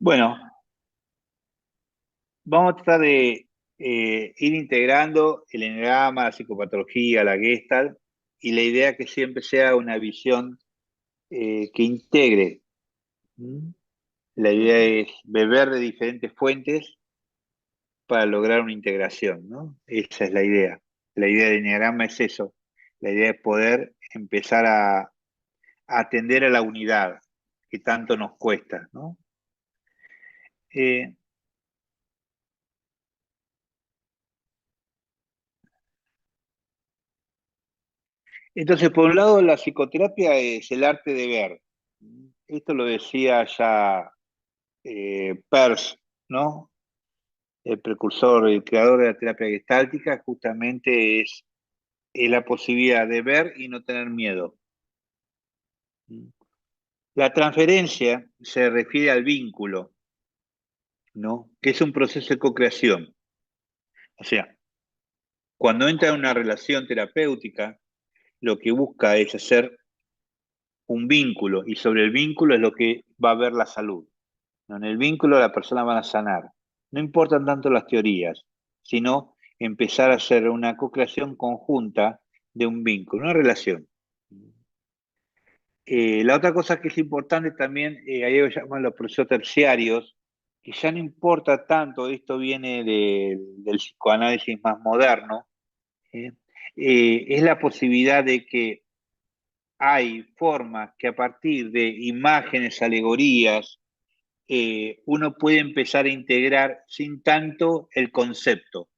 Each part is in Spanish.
Bueno, vamos a tratar de ir integrando el enneagrama, la psicopatología, la Gestalt, y la idea que siempre sea una visión que integre. ¿Mm? La idea es beber de diferentes fuentes para lograr una integración, ¿no? Esa es la idea. La idea del enneagrama es eso. La idea es poder empezar a atender a la unidad que tanto nos cuesta, ¿no? Eh, Entonces, por un lado, la psicoterapia es el arte de ver. Esto lo decía ya Peirce, ¿no? El precursor, el creador de la terapia gestáltica, justamente es la posibilidad de ver y no tener miedo. La transferencia se refiere al vínculo, ¿no? Que es un proceso de co-creación. O sea, cuando entra en una relación terapéutica, lo que busca es hacer un vínculo y sobre el vínculo es lo que va a ver la salud. ¿No? En el vínculo la persona va a sanar. No importan tanto las teorías, sino empezar a hacer una co-creación conjunta de un vínculo, una relación. La otra cosa que es importante también, ahí lo llaman los procesos terciarios, que ya no importa tanto, esto viene del psicoanálisis más moderno, ¿eh? Es la posibilidad de que hay formas que a partir de imágenes, alegorías, uno puede empezar a integrar sin tanto el concepto.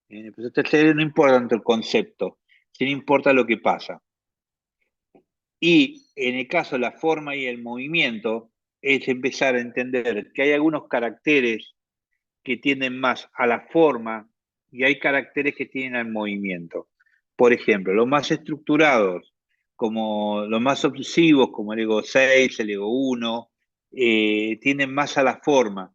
En el proceso terciario no importa tanto el concepto, sino importa lo que pasa. Y en el caso de la forma y el movimiento, es empezar a entender que hay algunos caracteres que tienden más a la forma y hay caracteres que tienen al movimiento. Por ejemplo, los más estructurados, como los más obsesivos, como el ego 6, el ego 1, tienden más a la forma.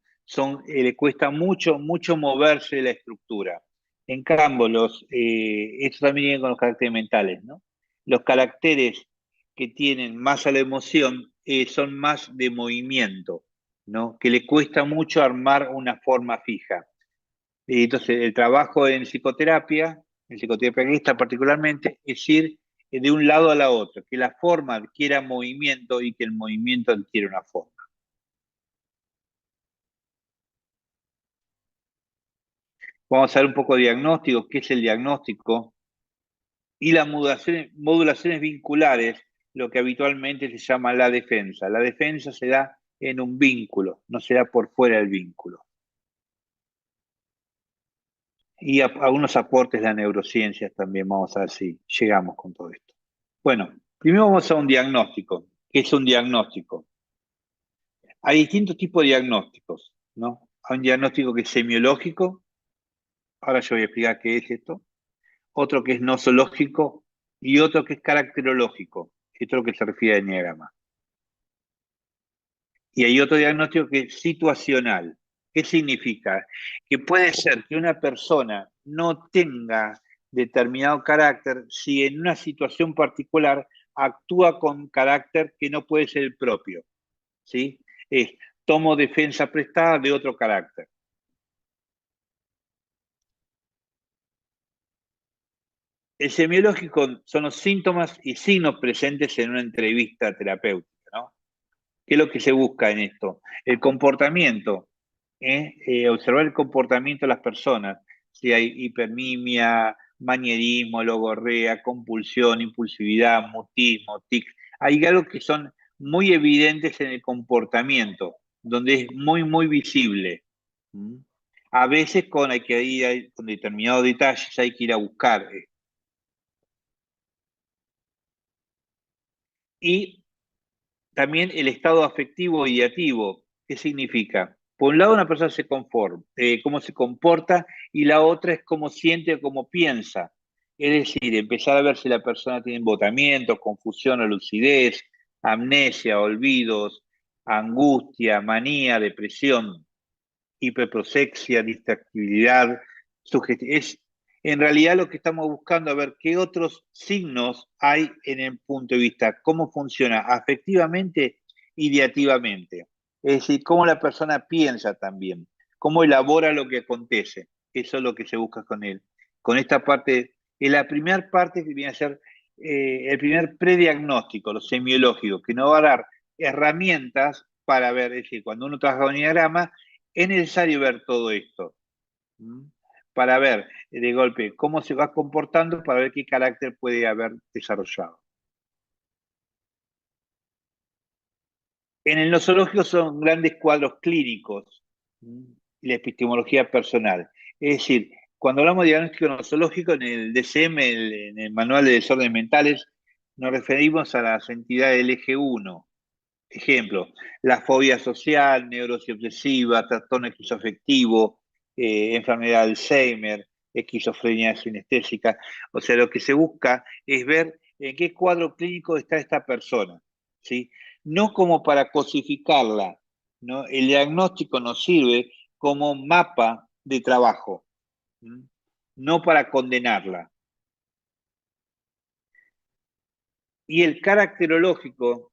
Le cuesta mucho, mucho moverse de la estructura. En cambio, esto también viene con los caracteres mentales, ¿no? Los caracteres que tienen más a la emoción son más de movimiento, ¿no? Que le cuesta mucho armar una forma fija. Y entonces, el trabajo en psicoterapia gestalt particularmente, es ir de un lado a la otra, que la forma adquiera movimiento y que el movimiento adquiera una forma. Vamos a ver un poco de diagnóstico, qué es el diagnóstico, y las modulaciones vinculares, lo que habitualmente se llama la defensa. La defensa se da en un vínculo, no se da por fuera del vínculo. Y algunos aportes de las neurociencias también, vamos a ver si llegamos con todo esto. Bueno, primero vamos a un diagnóstico. ¿Qué es un diagnóstico? Hay distintos tipos de diagnósticos, ¿no? Hay un diagnóstico que es semiológico, ahora yo voy a explicar qué es esto, otro que es nosológico y otro que es caracterológico, esto es lo que se refiere al enneagrama. Y hay otro diagnóstico que es situacional. ¿Qué significa? Que puede ser que una persona no tenga determinado carácter si en una situación particular actúa con carácter que no puede ser el propio, ¿sí? Es, tomo defensa prestada de otro carácter. El semiológico son los síntomas y signos presentes en una entrevista terapéutica, ¿no? ¿Qué es lo que se busca en esto? El comportamiento, observar el comportamiento de las personas, si hay hipermimia, manierismo, logorrea, compulsión, impulsividad, mutismo, tic. Hay algo que son muy evidentes en el comportamiento, donde es muy, muy visible. ¿Mm? A veces hay que ir con determinados detalles, hay que ir a buscar. Y también el estado afectivo ideativo. ¿Qué significa? Por un lado, una persona se conforma, cómo se comporta, y la otra es cómo siente o cómo piensa. Es decir, empezar a ver si la persona tiene embotamiento, confusión o lucidez, amnesia, olvidos, angustia, manía, depresión, hiperprosexia, distractibilidad, es en realidad lo que estamos buscando, a ver qué otros signos hay en el punto de vista, cómo funciona afectivamente, ideativamente. Es decir, cómo la persona piensa también, cómo elabora lo que acontece. Eso es lo que se busca con él. Con esta parte, en la primera parte que viene a ser el primer prediagnóstico, lo semiológico, que nos va a dar herramientas para ver, es decir, cuando uno trabaja con diagrama, es necesario ver todo esto. ¿Mm? Para ver de golpe cómo se va comportando, para ver qué carácter puede haber desarrollado. En el nosológico son grandes cuadros clínicos, ¿m? Y la epistemología personal. Es decir, cuando hablamos de diagnóstico nosológico, en el DCM, en el Manual de Desórdenes Mentales, nos referimos a las entidades del eje 1. Ejemplo, la fobia social, neurosis obsesiva, trastorno esquizoafectivo, enfermedad de Alzheimer, esquizofrenia sinestésica. O sea, lo que se busca es ver en qué cuadro clínico está esta persona, ¿sí? No como para cosificarla, ¿no? El diagnóstico nos sirve como mapa de trabajo, ¿m? No para condenarla. Y el caracterológico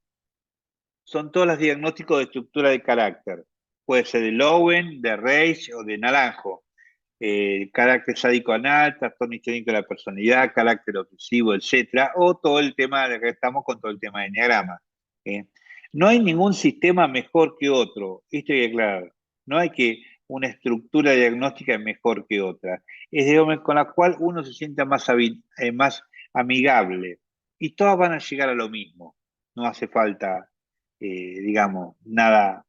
son todos los diagnósticos de estructura de carácter. Puede ser de Lowen, de Reich o de Naranjo. Carácter sádico anal, trastorno histórico de la personalidad, carácter obsesivo, etcétera, o todo el tema de que estamos con todo el tema de enneagrama. ¿Eh? No hay ningún sistema mejor que otro, esto hay que aclarar. No hay que una estructura diagnóstica es mejor que otra. Es digamos, con la cual uno se sienta más amigable. Y todas van a llegar a lo mismo. No hace falta, digamos, nada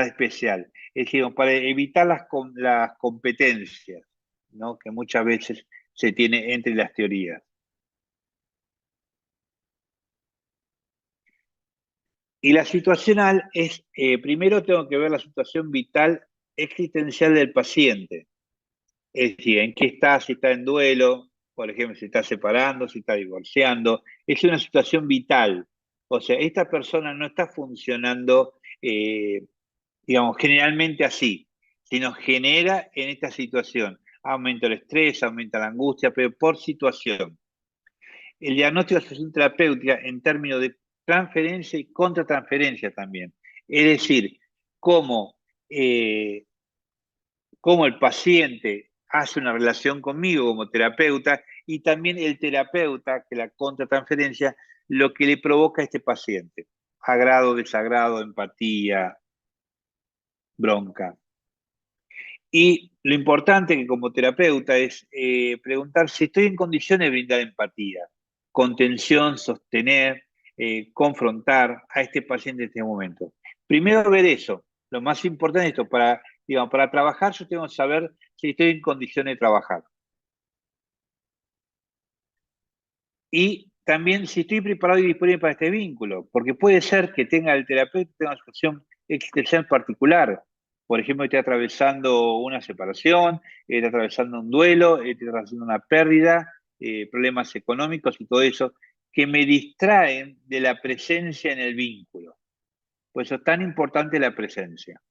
especial. Es decir, para evitar las competencias, ¿no? Que muchas veces se tiene entre las teorías. Y la situacional es, primero tengo que ver la situación vital existencial del paciente. Es decir, en qué está, si está en duelo, por ejemplo, si está separando, si está divorciando. Es una situación vital. O sea, esta persona no está funcionando, digamos, generalmente así, sino genera en esta situación. Aumenta el estrés, aumenta la angustia, pero por situación. El diagnóstico de asociación terapéutica en términos de transferencia y contratransferencia también. Es decir, cómo, eh, cómo el paciente hace una relación conmigo como terapeuta y también el terapeuta, que la contratransferencia, lo que le provoca a este paciente. Agrado, desagrado, empatía, bronca. Y lo importante que como terapeuta es preguntar si estoy en condiciones de brindar empatía, contención, sostener, confrontar a este paciente en este momento. Primero ver eso. Lo más importante es esto, digamos, para trabajar yo tengo que saber si estoy en condiciones de trabajar. Y también si estoy preparado y disponible para este vínculo, porque puede ser que tenga el terapeuta tenga una situación existencial particular. Por ejemplo, esté atravesando una separación, esté atravesando un duelo, esté atravesando una pérdida, problemas económicos y todo eso, que me distraen de la presencia en el vínculo. Por eso es tan importante la presencia.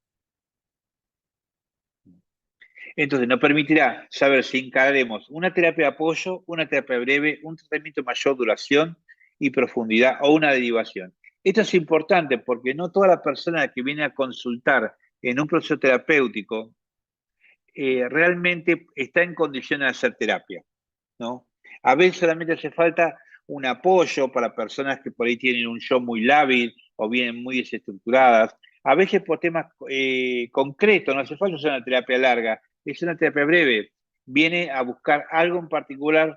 Entonces, nos permitirá saber si encararemos una terapia de apoyo, una terapia breve, un tratamiento de mayor duración y profundidad o una derivación. Esto es importante porque no toda la persona que viene a consultar en un proceso terapéutico realmente está en condiciones de hacer terapia, ¿no? A veces solamente hace falta un apoyo para personas que por ahí tienen un yo muy lábil o vienen muy desestructuradas. A veces por temas concretos, no hace falta hacer una terapia larga, es una terapia breve. Viene a buscar algo en particular,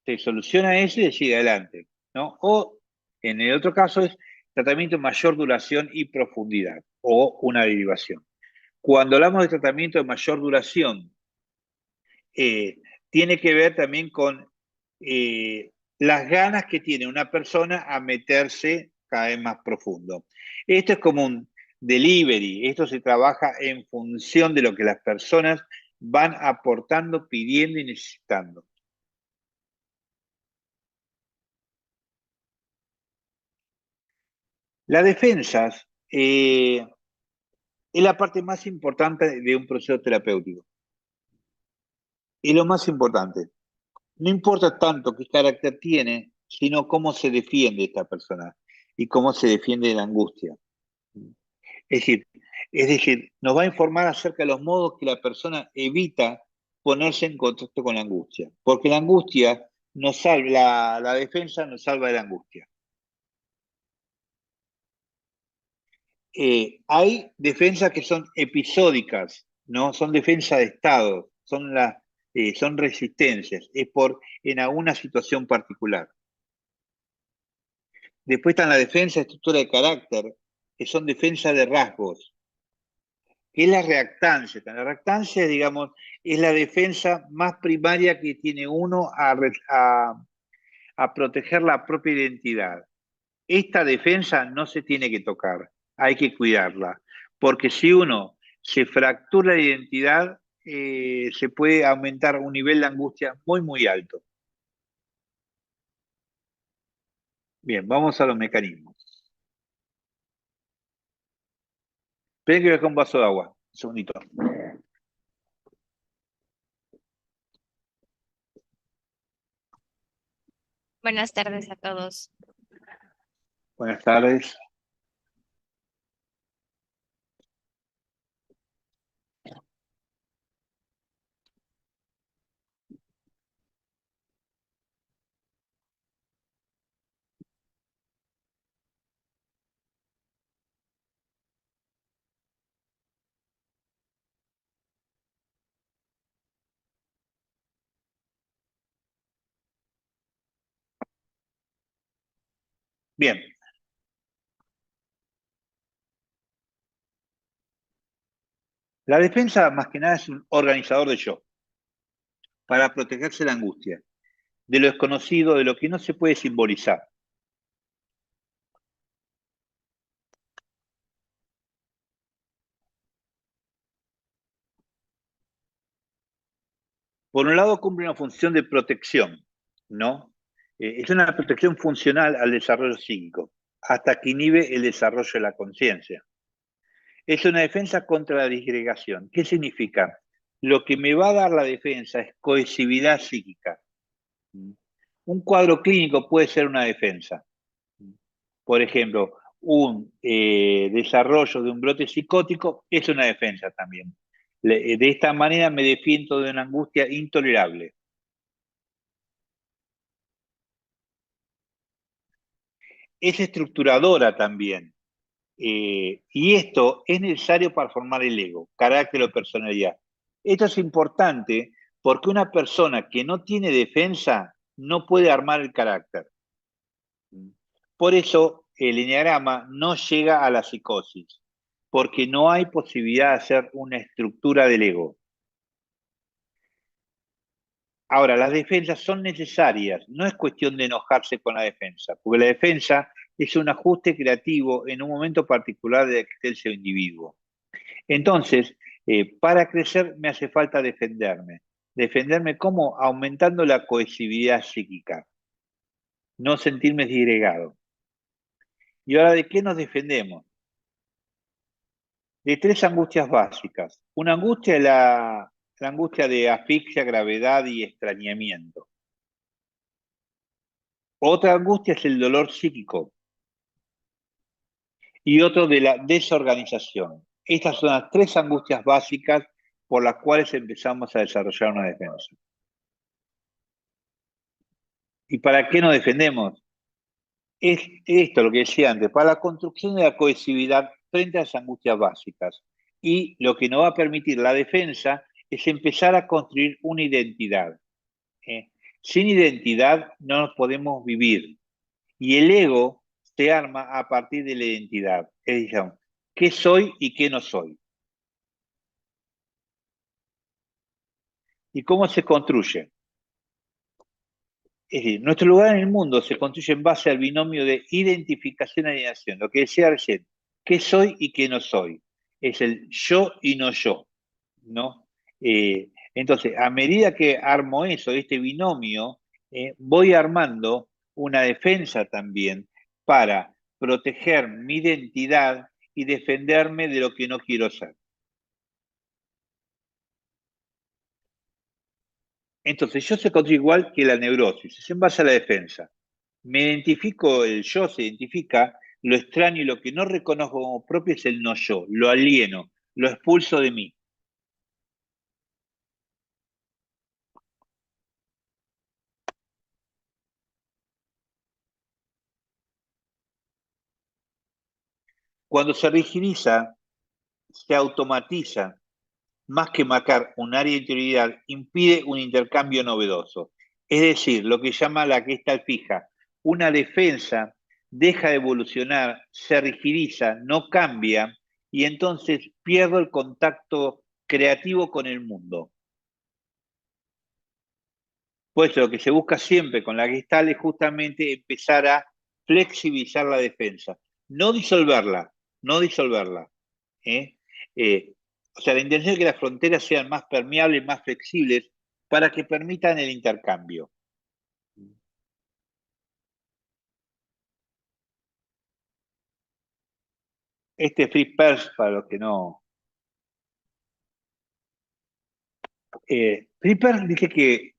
se soluciona eso y sigue adelante, ¿no? O en el otro caso es tratamiento de mayor duración y profundidad o una derivación. Cuando hablamos de tratamiento de mayor duración, eh, tiene que ver también con las ganas que tiene una persona a meterse cada vez más profundo. Esto es como un delivery, esto se trabaja en función de lo que las personas van aportando, pidiendo y necesitando. Las defensas es la parte más importante de un proceso terapéutico. Es lo más importante. No importa tanto qué carácter tiene, sino cómo se defiende esta persona y cómo se defiende de la angustia. Es decir, nos va a informar acerca de los modos que la persona evita ponerse en contacto con la angustia, porque la angustia nos salva, la defensa nos salva de la angustia. Hay defensas que son episódicas, ¿no? Son defensas de estado, son resistencias, es por en alguna situación particular. Después están la defensa de estructura de carácter, que son defensas de rasgos, que es la reactancia. La reactancia, digamos, es la defensa más primaria que tiene uno a proteger la propia identidad. Esta defensa no se tiene que tocar, hay que cuidarla, porque si uno se fractura la identidad, se puede aumentar un nivel de angustia muy, muy alto. Bien, vamos a los mecanismos. Esperen que voy a dejar un vaso de agua, un segundito. Buenas tardes a todos. Buenas tardes. Bien, la defensa más que nada es un organizador de yo, para protegerse de la angustia, de lo desconocido, de lo que no se puede simbolizar. Por un lado, cumple una función de protección, ¿no? Es una protección funcional al desarrollo psíquico, hasta que inhibe el desarrollo de la conciencia. Es una defensa contra la disgregación. ¿Qué significa? Lo que me va a dar la defensa es cohesividad psíquica. Un cuadro clínico puede ser una defensa. Por ejemplo, un desarrollo de un brote psicótico es una defensa también. De esta manera me defiendo de una angustia intolerable. Es estructuradora también. Y esto es necesario para formar el ego, carácter o personalidad. Esto es importante porque una persona que no tiene defensa no puede armar el carácter. Por eso el enneagrama no llega a la psicosis, porque no hay posibilidad de hacer una estructura del ego. Ahora, las defensas son necesarias, no es cuestión de enojarse con la defensa, porque la defensa es un ajuste creativo en un momento particular de la existencia del individuo. Entonces, para crecer me hace falta defenderme. ¿Defenderme cómo? Aumentando la cohesividad psíquica, no sentirme disgregado. ¿Y ahora de qué nos defendemos? De tres angustias básicas. Una angustia es la angustia de asfixia, gravedad y extrañamiento. Otra angustia es el dolor psíquico y otro de la desorganización. Estas son las tres angustias básicas por las cuales empezamos a desarrollar una defensa. ¿Y para qué nos defendemos? Es esto lo que decía antes, para la construcción de la cohesividad frente a las angustias básicas. Y lo que nos va a permitir la defensa es empezar a construir una identidad. ¿Eh? Sin identidad no nos podemos vivir. Y el ego se arma a partir de la identidad. Es decir, ¿qué soy y qué no soy? ¿Y cómo se construye? Es decir, nuestro lugar en el mundo se construye en base al binomio de identificación y alienación. Lo que decía recién, ¿qué soy y qué no soy? Es el yo y no yo, ¿no? Entonces, a medida que armo eso, este binomio, voy armando una defensa también para proteger mi identidad y defenderme de lo que no quiero ser. Entonces, yo se construye igual que la neurosis, es en base a la defensa. Me identifico, el yo se identifica Lo extraño y lo que no reconozco como propio es el no yo, lo alieno, lo expulso de mí. Cuando se rigidiza, se automatiza, más que marcar un área de interioridad, impide un intercambio novedoso. Es decir, lo que llama la cristal fija. Una defensa deja de evolucionar, se rigidiza, no cambia y entonces pierde el contacto creativo con el mundo. Por eso lo que se busca siempre con la cristal es justamente empezar a flexibilizar la defensa, no disolverla, no disolverla. ¿eh? Eh, o sea, la intención es que las fronteras sean más permeables, más flexibles, para que permitan el intercambio. Este Free Perls, para los que no... Free Perls dice que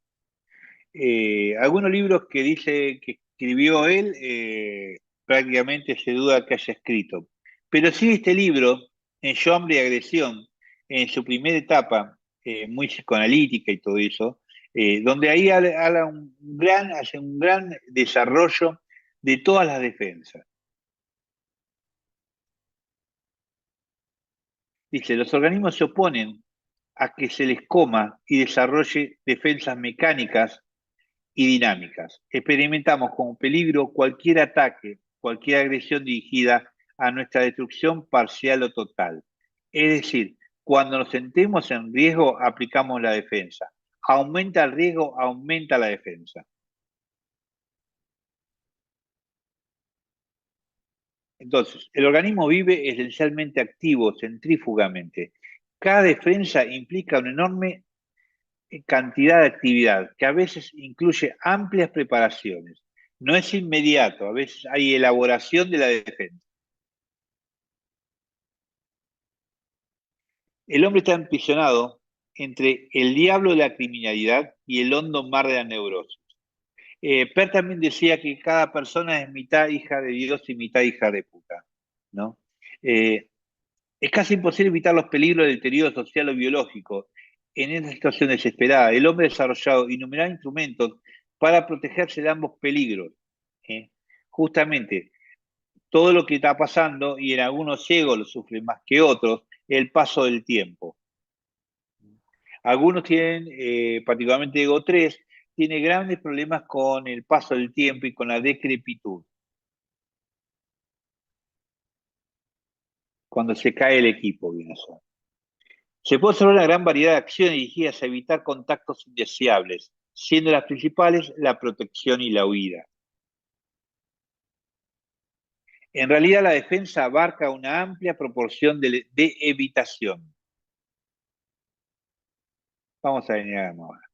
algunos libros que dice que escribió él, prácticamente se duda que haya escrito. Pero sí este libro, en Yo, Hambre y Agresión, en su primera etapa, muy psicoanalítica y todo eso, donde ahí hace un gran desarrollo de todas las defensas. Dice, los organismos se oponen a que se les coma y desarrolle defensas mecánicas y dinámicas. Experimentamos como peligro cualquier ataque, cualquier agresión dirigida a nuestra destrucción parcial o total. Es decir, cuando nos sentemos en riesgo, aplicamos la defensa. Aumenta el riesgo, aumenta la defensa. Entonces, el organismo vive esencialmente activo, centrífugamente. Cada defensa implica una enorme cantidad de actividad que a veces incluye amplias preparaciones. No es inmediato, a veces hay elaboración de la defensa. El hombre está emprisionado entre el diablo de la criminalidad y el hondo mar de la neurosis. Per también decía que cada persona es mitad hija de Dios y mitad hija de puta, ¿no? Eh, es casi imposible evitar los peligros del deterioro social o biológico. En esta situación desesperada, el hombre ha desarrollado innumerables instrumentos para protegerse de ambos peligros. ¿eh? Justamente, todo lo que está pasando, y en algunos ciegos lo sufren más que otros, el paso del tiempo. Algunos tienen, particularmente Ego 3, tiene grandes problemas con el paso del tiempo y con la decrepitud. Cuando se cae el equipo, viene a ser. Se puede observar una gran variedad de acciones dirigidas a evitar contactos indeseables, siendo las principales la protección y la huida. En realidad, la defensa abarca una amplia proporción de evitación. Vamos a venir ahora.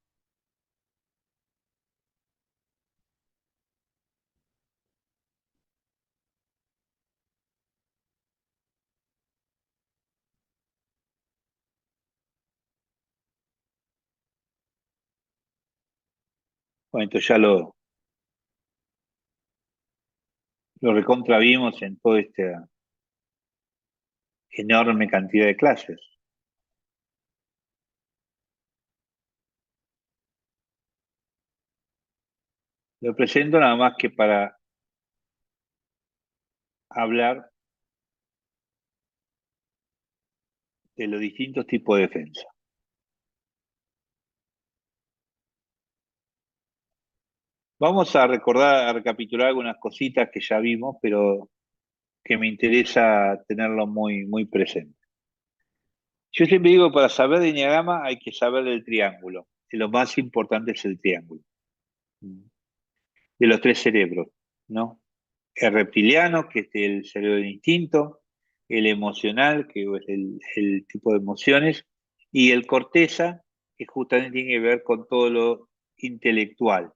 Bueno, esto ya lo recontravimos en toda esta enorme cantidad de clases. Lo presento nada más que para hablar de los distintos tipos de defensa. Vamos a recordar, a recapitular algunas cositas que ya vimos, pero que me interesa tenerlo muy, muy presente. Yo siempre digo que para saber de enneagrama hay que saber del triángulo. Y lo más importante es el triángulo. De los tres cerebros, ¿no? El reptiliano, que es el cerebro del instinto, el emocional, que es el tipo de emociones, y el corteza, que justamente tiene que ver con todo lo intelectual,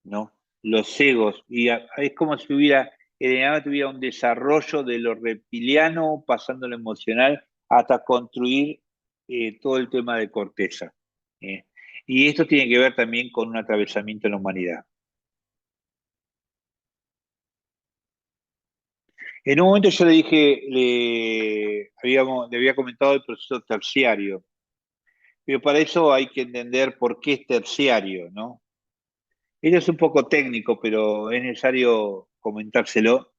¿no? Los egos, es como si el enneagrama tuviera un desarrollo de lo reptiliano, pasando lo emocional, hasta construir todo el tema de corteza. ¿eh? Y esto tiene que ver también con un atravesamiento en la humanidad. En un momento yo le dije, le había comentado el proceso terciario, pero para eso hay que entender por qué es terciario, ¿no? Esto es un poco técnico, pero es necesario comentárselo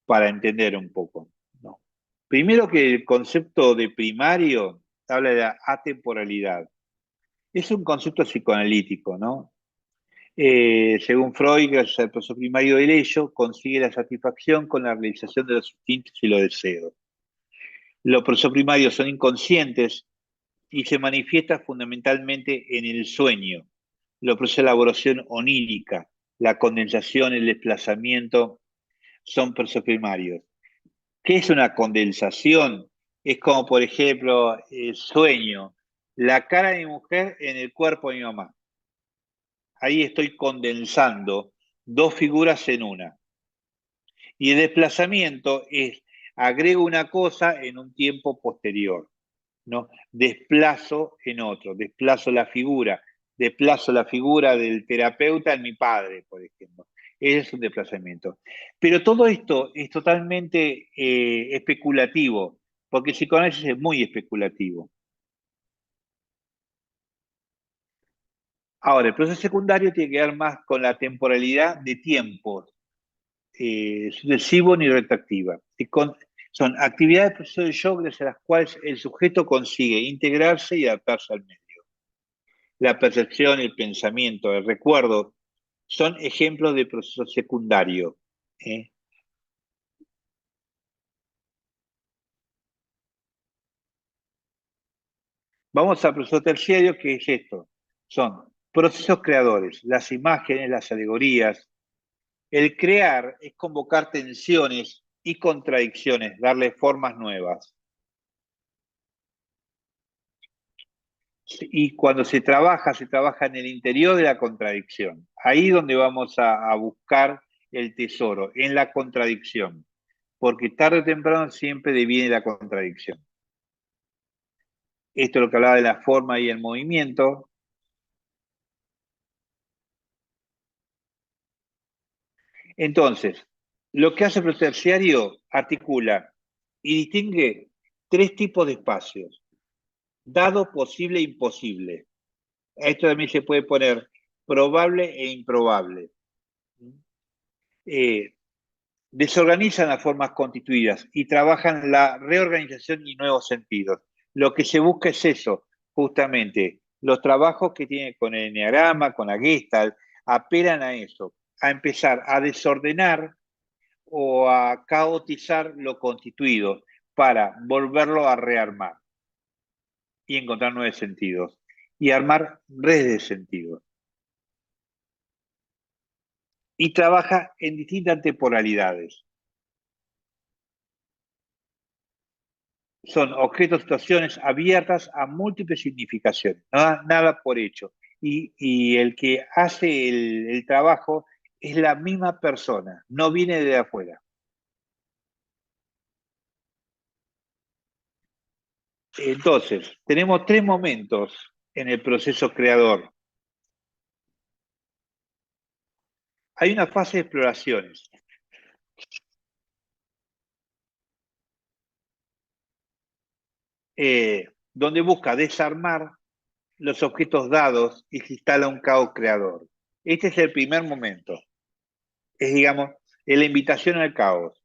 para entender un poco, ¿no? Primero que el concepto de primario habla de la atemporalidad. Es un concepto psicoanalítico, ¿no? Según Freud, gracias al proceso primario del ello, consigue la satisfacción con la realización de los instintos y los deseos. Los procesos primarios son inconscientes y se manifiesta fundamentalmente en el sueño. Los procesos de elaboración onírica, la condensación, el desplazamiento, son procesos primarios. ¿Qué es una condensación? Es como, por ejemplo, el sueño, la cara de mi mujer en el cuerpo de mi mamá. Ahí estoy condensando dos figuras en una. Y el desplazamiento es agrego una cosa en un tiempo posterior, ¿no? Desplazo en otro, desplazo la figura del terapeuta en mi padre, por ejemplo. Ese es un desplazamiento. Pero todo esto es totalmente especulativo, porque el psicoanálisis es muy especulativo. Ahora, el proceso secundario tiene que ver más con la temporalidad de tiempos, sucesivo ni retroactiva. Son actividades del proceso de shock gracias a las cuales el sujeto consigue integrarse y adaptarse al medio. La percepción, el pensamiento, el recuerdo, son ejemplos de proceso secundario. ¿Eh? Vamos al proceso terciario, que es esto. Son procesos creadores, las imágenes, las alegorías. El crear es convocar tensiones y contradicciones, darle formas nuevas. Y cuando se trabaja en el interior de la contradicción. Ahí donde vamos a buscar el tesoro, en la contradicción. Porque tarde o temprano siempre deviene la contradicción. Esto es lo que hablaba de la forma y el movimiento. Entonces, lo que hace el terciario articula y distingue tres tipos de espacios: dado, posible e imposible. A esto también se puede poner probable e improbable. Eh, Desorganizan las formas constituidas y trabajan la reorganización y nuevos sentidos. Lo que se busca es eso, justamente. Los trabajos que tienen con el enneagrama, con la Gestalt, apelan a eso, a empezar a desordenar o a caotizar lo constituido para volverlo a rearmar y encontrar nuevos sentidos y armar redes de sentidos. Y trabaja en distintas temporalidades. Son objetos, situaciones abiertas a múltiples significaciones, nada por hecho. Y el que hace el trabajo es la misma persona, no viene de afuera. Entonces, tenemos tres momentos en el proceso creador. Hay una fase de exploraciones, donde busca desarmar los objetos dados y se instala un caos creador. Este es el primer momento, es, digamos, la invitación al caos.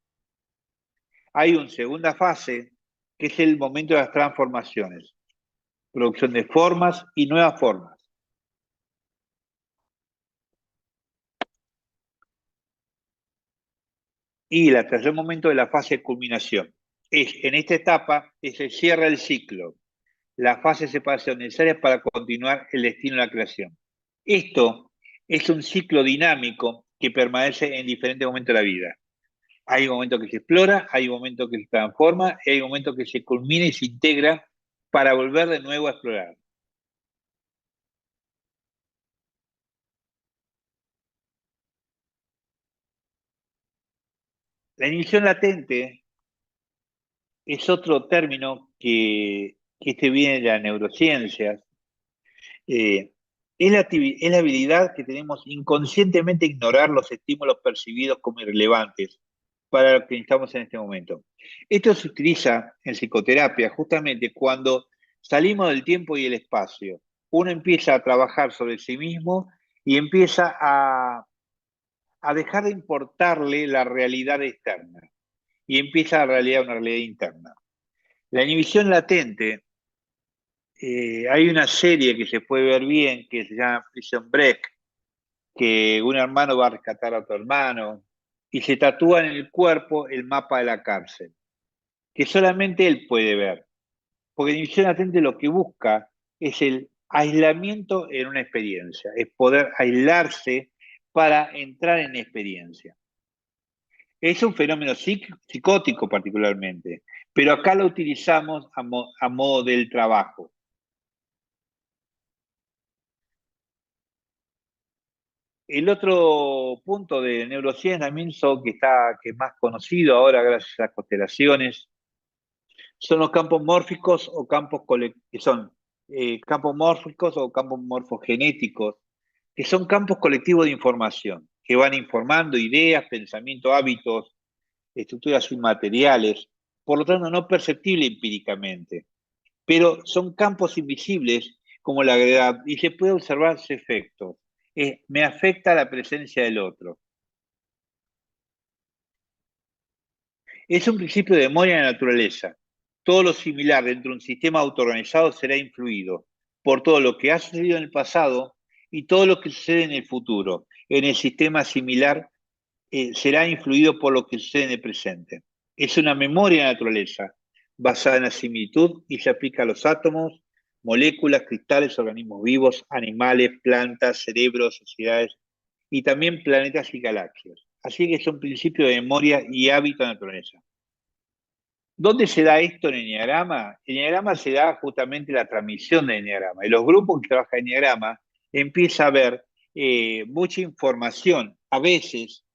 Hay una segunda fase, que es el momento de las transformaciones, producción de formas y nuevas formas. Y el tercer momento de la fase de culminación. En esta etapa se cierra el ciclo, la fase de separación necesaria para continuar el destino de la creación. Esto es un ciclo dinámico que permanece en diferentes momentos de la vida. Hay un momento que se explora, hay un momento que se transforma, y hay un momento que se culmina y se integra para volver de nuevo a explorar. La inhibición latente es otro término que este viene de las neurociencias. Es la habilidad que tenemos inconscientemente a ignorar los estímulos percibidos como irrelevantes para lo que estamos en este momento. Esto se utiliza en psicoterapia justamente cuando salimos del tiempo y el espacio. Uno empieza a trabajar sobre sí mismo y empieza a dejar de importarle la realidad externa y empieza a realizar una realidad interna. La inhibición latente, hay una serie que se puede ver bien que se llama Prison Break, que un hermano va a rescatar a otro hermano y se tatúa en el cuerpo el mapa de la cárcel, que solamente él puede ver. Porque la inhibición latente lo que busca es el aislamiento en una experiencia, es poder aislarse para entrar en experiencia. Es un fenómeno psicótico particularmente, pero acá lo utilizamos a modo del trabajo. El otro punto de neurociencia también que es más conocido ahora gracias a las constelaciones, son los campos mórficos o que son campos mórficos o campos morfogenéticos, que son campos colectivos de información, que van informando ideas, pensamientos, hábitos, estructuras inmateriales, por lo tanto no perceptible empíricamente, pero son campos invisibles como la gravedad y se puede observar su efecto. Me afecta la presencia del otro. Es un principio de memoria de la naturaleza. Todo lo similar dentro de un sistema autoorganizado será influido por todo lo que ha sucedido en el pasado y todo lo que sucede en el futuro. En el sistema similar será influido por lo que sucede en el presente. Es una memoria de la naturaleza basada en la similitud y se aplica a los átomos, moléculas, cristales, organismos vivos, animales, plantas, cerebros, sociedades y también planetas y galaxias. Así que es un principio de memoria y hábito de la naturaleza. ¿Dónde se da esto en Enneagrama? En Enneagrama se da justamente la transmisión de Enneagrama. En los grupos que trabajan Enneagrama empieza a haber mucha información. A veces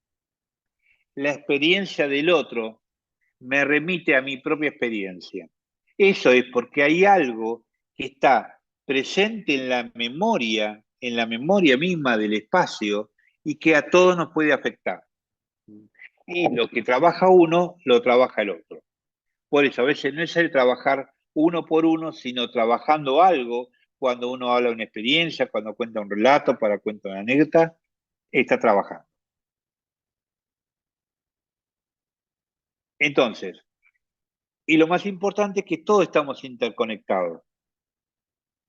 la experiencia del otro me remite a mi propia experiencia. Eso es porque hay algo que está presente en la memoria misma del espacio y que a todos nos puede afectar. Y lo que trabaja uno, lo trabaja el otro. Por eso, a veces no es el trabajar uno por uno, sino trabajando algo, cuando uno habla una experiencia, cuando cuenta un relato, para cuenta una anécdota, está trabajando. Entonces, y lo más importante es que todos estamos interconectados.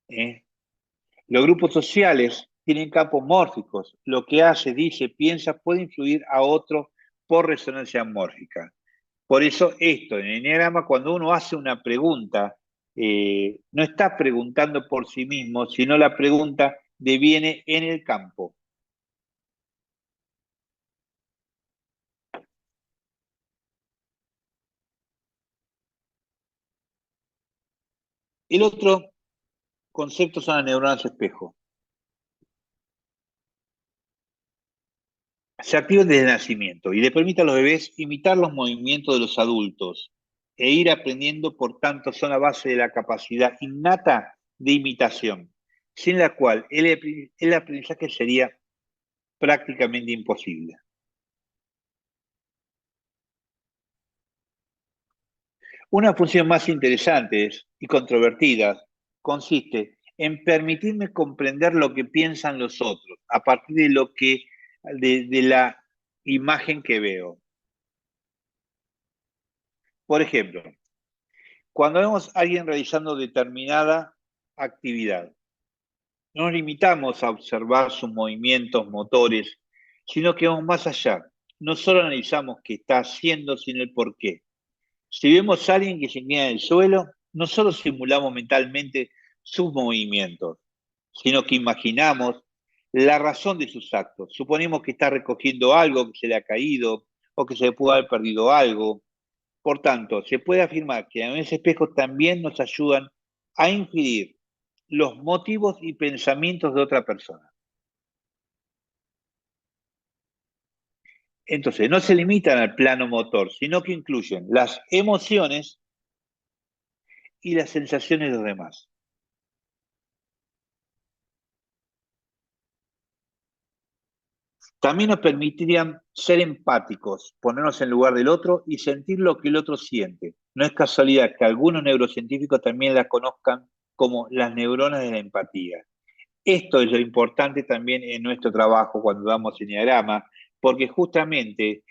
¿Eh? Los grupos sociales tienen campos mórficos. Lo que hace, dice, piensa, puede influir a otro por resonancia mórfica. Por eso esto, en el Enneagrama, cuando uno hace una pregunta, no está preguntando por sí mismo, sino la pregunta deviene en el campo. El otro concepto son las neuronas espejo. Se activan desde el nacimiento y le permite a los bebés imitar los movimientos de los adultos e ir aprendiendo, por tanto, son la base de la capacidad innata de imitación, sin la cual el aprendizaje sería prácticamente imposible. Una función más interesante y controvertida consiste en permitirme comprender lo que piensan los otros a partir de de la imagen que veo. Por ejemplo, cuando vemos a alguien realizando determinada actividad, no nos limitamos a observar sus movimientos motores, sino que vamos más allá. No solo analizamos qué está haciendo, sino el por qué. Si vemos a alguien que se inclina en el suelo, no solo simulamos mentalmente sus movimientos, sino que imaginamos la razón de sus actos. Suponemos que está recogiendo algo que se le ha caído o que se le pudo haber perdido algo. Por tanto, se puede afirmar que en ese espejo también nos ayudan a inferir los motivos y pensamientos de otra persona. Entonces, no se limitan al plano motor, sino que incluyen las emociones y las sensaciones de los demás. También nos permitirían ser empáticos, ponernos en lugar del otro y sentir lo que el otro siente. No es casualidad que algunos neurocientíficos también las conozcan como las neuronas de la empatía. Esto es lo importante también en nuestro trabajo cuando damos enneagrama, porque justamente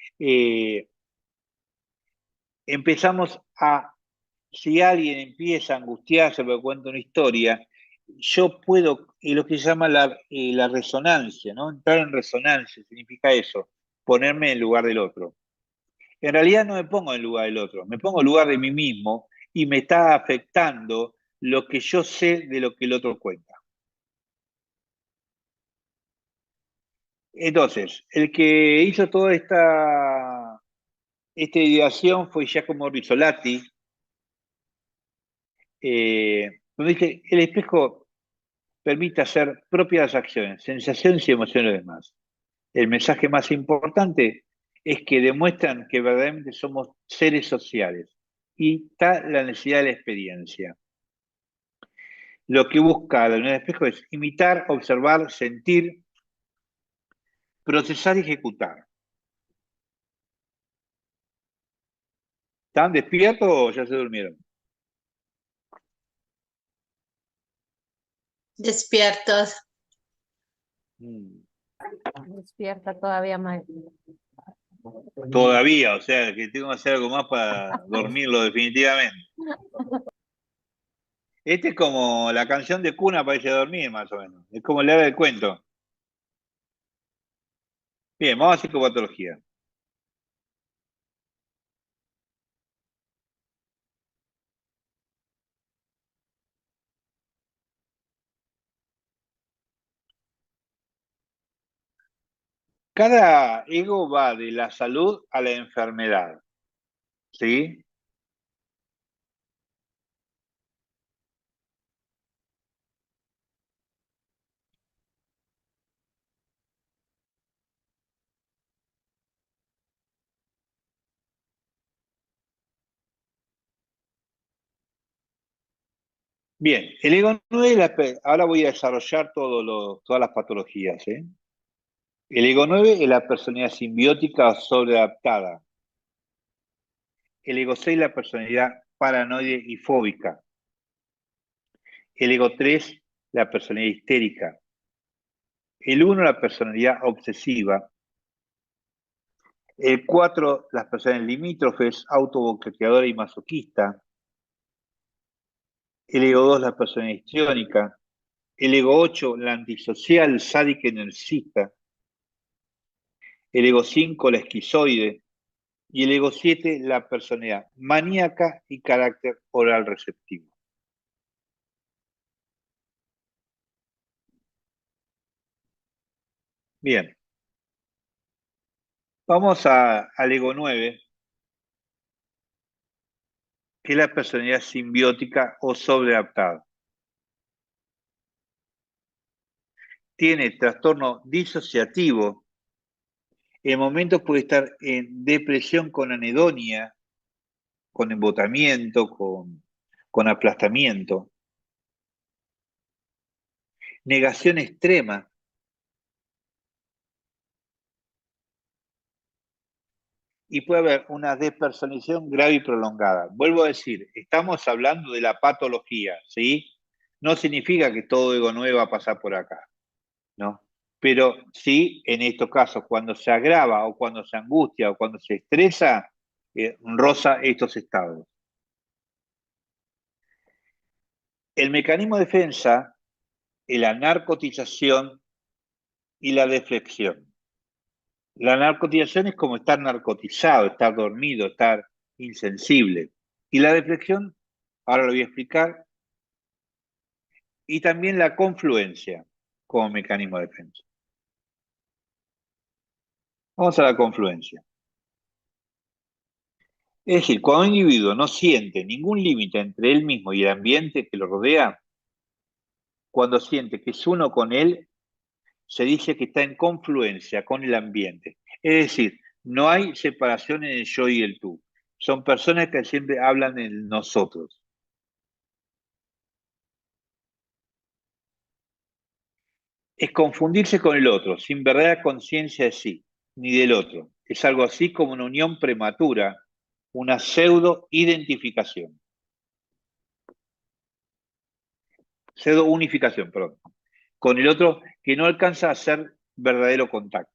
empezamos a, si alguien empieza a angustiarse porque cuenta una historia, yo puedo, lo que se llama la resonancia, ¿no? Entrar en resonancia, significa eso, ponerme en lugar del otro. En realidad no me pongo en lugar del otro, me pongo en lugar de mí mismo y me está afectando lo que yo sé de lo que el otro cuenta. Entonces, el que hizo toda esta ideación fue Giacomo Rizzolatti, donde dice, el espejo permite hacer propias acciones, sensaciones y emociones de demás. El mensaje más importante es que demuestran que verdaderamente somos seres sociales y está la necesidad de la experiencia. Lo que busca la unidad de espejo es imitar, observar, sentir, procesar y ejecutar. ¿Están despiertos o ya se durmieron? Despiertos. Despierta todavía más. Todavía, o sea, que tengo que hacer algo más para dormirlo definitivamente. Este es como la canción de cuna para irse a dormir, más o menos. Es como leer el cuento. Bien, vamos a psicopatología. Cada ego va de la salud a la enfermedad, ¿sí? Bien, el ego 9, ahora voy a desarrollar todas las patologías, ¿eh? El ego 9 es la personalidad simbiótica o sobreadaptada. El ego 6 la personalidad paranoide y fóbica. El ego 3 la personalidad histérica. El 1 la personalidad obsesiva. El 4 las personas limítrofes, autoboicoteadora y masoquista. El ego 2 la personalidad histriónica. El ego 8 la antisocial, sádica y narcisista. El ego 5 la esquizoide. Y el ego 7 la personalidad maníaca y carácter oral receptivo. Bien, vamos al ego 9, que es la personalidad simbiótica o sobreadaptada. Tiene trastorno disociativo. En momentos puede estar en depresión con anedonia, con embotamiento, con aplastamiento. Negación extrema. Y puede haber una despersonalización grave y prolongada. Vuelvo a decir, estamos hablando de la patología, ¿sí? No significa que todo ego 9 va a pasar por acá, ¿no? Pero sí, en estos casos, cuando se agrava o cuando se angustia o cuando se estresa, roza estos estados. El mecanismo de defensa es la narcotización y la deflexión. La narcotización es como estar narcotizado, estar dormido, estar insensible. Y la deflexión, ahora lo voy a explicar, y también la confluencia como mecanismo de defensa. Vamos a la confluencia. Es decir, cuando un individuo no siente ningún límite entre él mismo y el ambiente que lo rodea, cuando siente que es uno con él, se dice que está en confluencia con el ambiente. Es decir, no hay separación en el yo y el tú. Son personas que siempre hablan en nosotros. es confundirse con el otro, sin verdadera conciencia de sí, ni del otro. Es algo así como una unión prematura, una pseudo-identificación, pseudo-unificación, perdón, con el otro que no alcanza a ser verdadero contacto.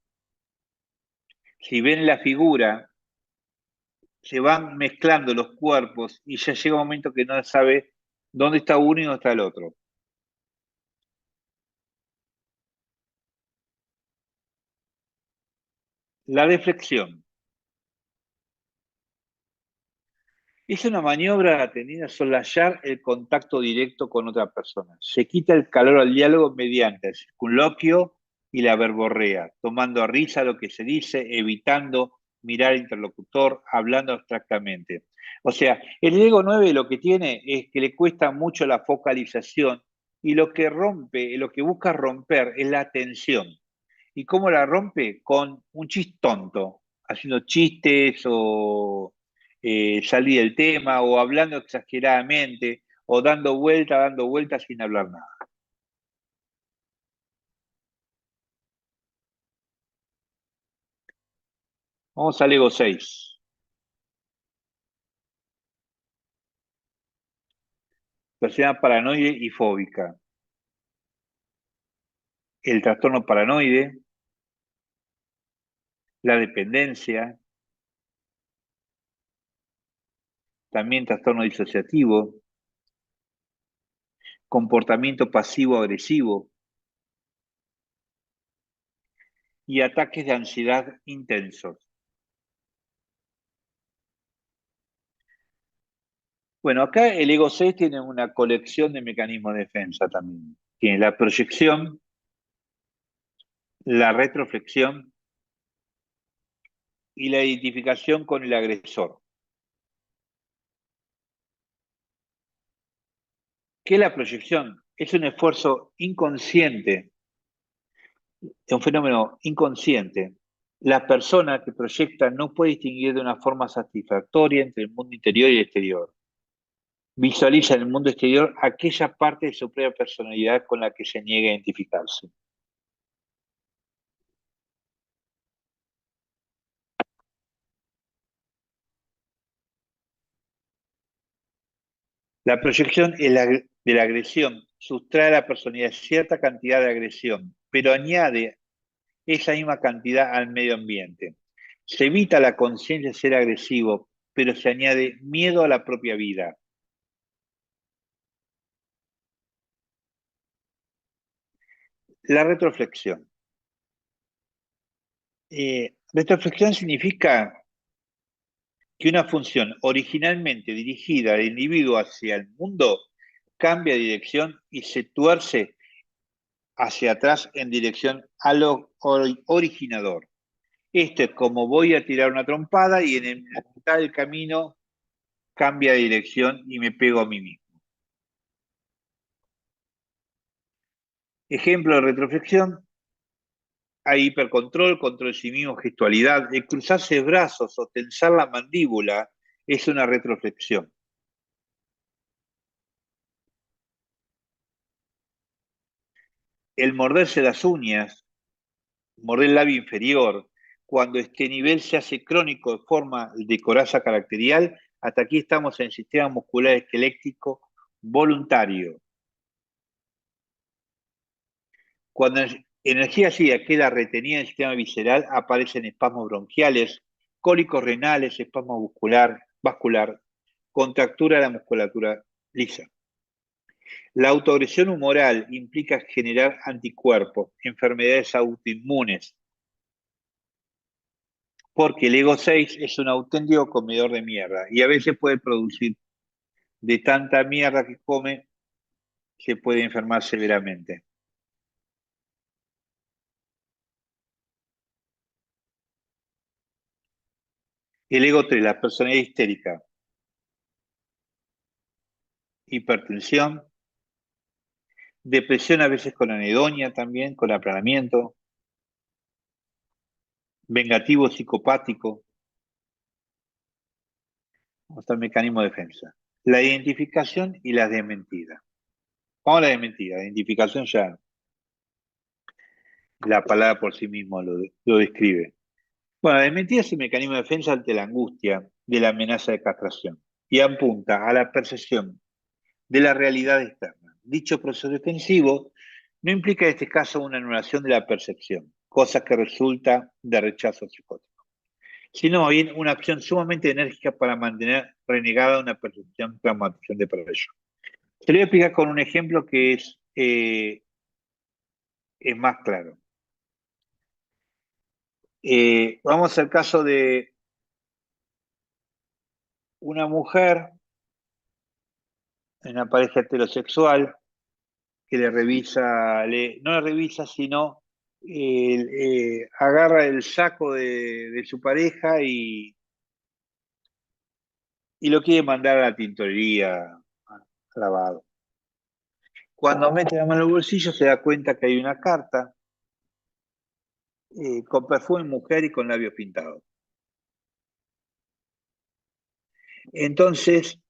Si ven la figura, se van mezclando los cuerpos y ya llega un momento que no sabe dónde está uno y dónde está el otro. La deflexión es una maniobra tendida a soslayar el contacto directo con otra persona. Se quita el calor al diálogo mediante el circunloquio y la verborrea, tomando a risa lo que se dice, evitando mirar al interlocutor, hablando abstractamente. O sea, el ego 9 lo que tiene es que le cuesta mucho la focalización y lo que rompe, lo que busca romper es la atención. ¿Y cómo la rompe? Con un chiste tonto, haciendo chistes o salir del tema o hablando exageradamente o dando vueltas sin hablar nada. Vamos al ego 6. Persona paranoide y fóbica. El trastorno paranoide, la dependencia, también trastorno disociativo, comportamiento pasivo-agresivo y ataques de ansiedad intensos. Bueno, acá el ego 6 tiene una colección de mecanismos de defensa también. Tiene la proyección, la retroflexión y la identificación con el agresor. ¿Qué es la proyección? Es un esfuerzo inconsciente, es un fenómeno inconsciente. La persona que proyecta no puede distinguir de una forma satisfactoria entre el mundo interior y el exterior. Visualiza en el mundo exterior aquella parte de su propia personalidad con la que se niega a identificarse. La proyección de la agresión sustrae a la personalidad cierta cantidad de agresión, pero añade esa misma cantidad al medio ambiente. Se evita la conciencia de ser agresivo, pero se añade miedo a la propia vida. La retroflexión. Retroflexión significa que una función originalmente dirigida al individuo hacia el mundo cambia de dirección y se tuerce hacia atrás en dirección al originador. Esto es como voy a tirar una trompada y en la mitad del camino cambia de dirección y me pego a mí mismo. Ejemplo de retroflexión: hay hipercontrol, control de sí mismo, gestualidad. El cruzarse brazos o tensar la mandíbula es una retroflexión. El morderse las uñas, morder el labio inferior, cuando este nivel se hace crónico de forma de coraza caracterial, hasta aquí estamos en el sistema muscular esquelético voluntario. Cuando energía ácida queda retenida en el sistema visceral, aparecen espasmos bronquiales, cólicos renales, espasmo vascular, contractura de la musculatura lisa. La autoagresión humoral implica generar anticuerpos, enfermedades autoinmunes, porque el ego 6 es un auténtico comedor de mierda y a veces puede producir de tanta mierda que come, se puede enfermar severamente. El ego 3, la personalidad histérica, hipertensión, depresión a veces con anedonia también, con aplanamiento, vengativo psicopático, hasta el mecanismo de defensa. La identificación y la desmentida. Vamos a la desmentida, la identificación ya. La palabra por sí mismo lo describe. Bueno, la desmentida es el mecanismo de defensa ante la angustia de la amenaza de castración y apunta a la percepción de la realidad externa. Dicho proceso defensivo no implica en este caso una anulación de la percepción, cosa que resulta de rechazo psicótico, sino bien una acción sumamente enérgica para mantener renegada una percepción traumatizante para ello. Se lo voy a explicar con un ejemplo que es más claro. Vamos al caso de una mujer en una pareja heterosexual que le revisa, no le revisa, sino agarra el saco de su pareja y lo quiere mandar a la tintorería lavado. Cuando mete la mano en el bolsillo se da cuenta que hay una carta con perfume mujer y con labios pintados. Entonces,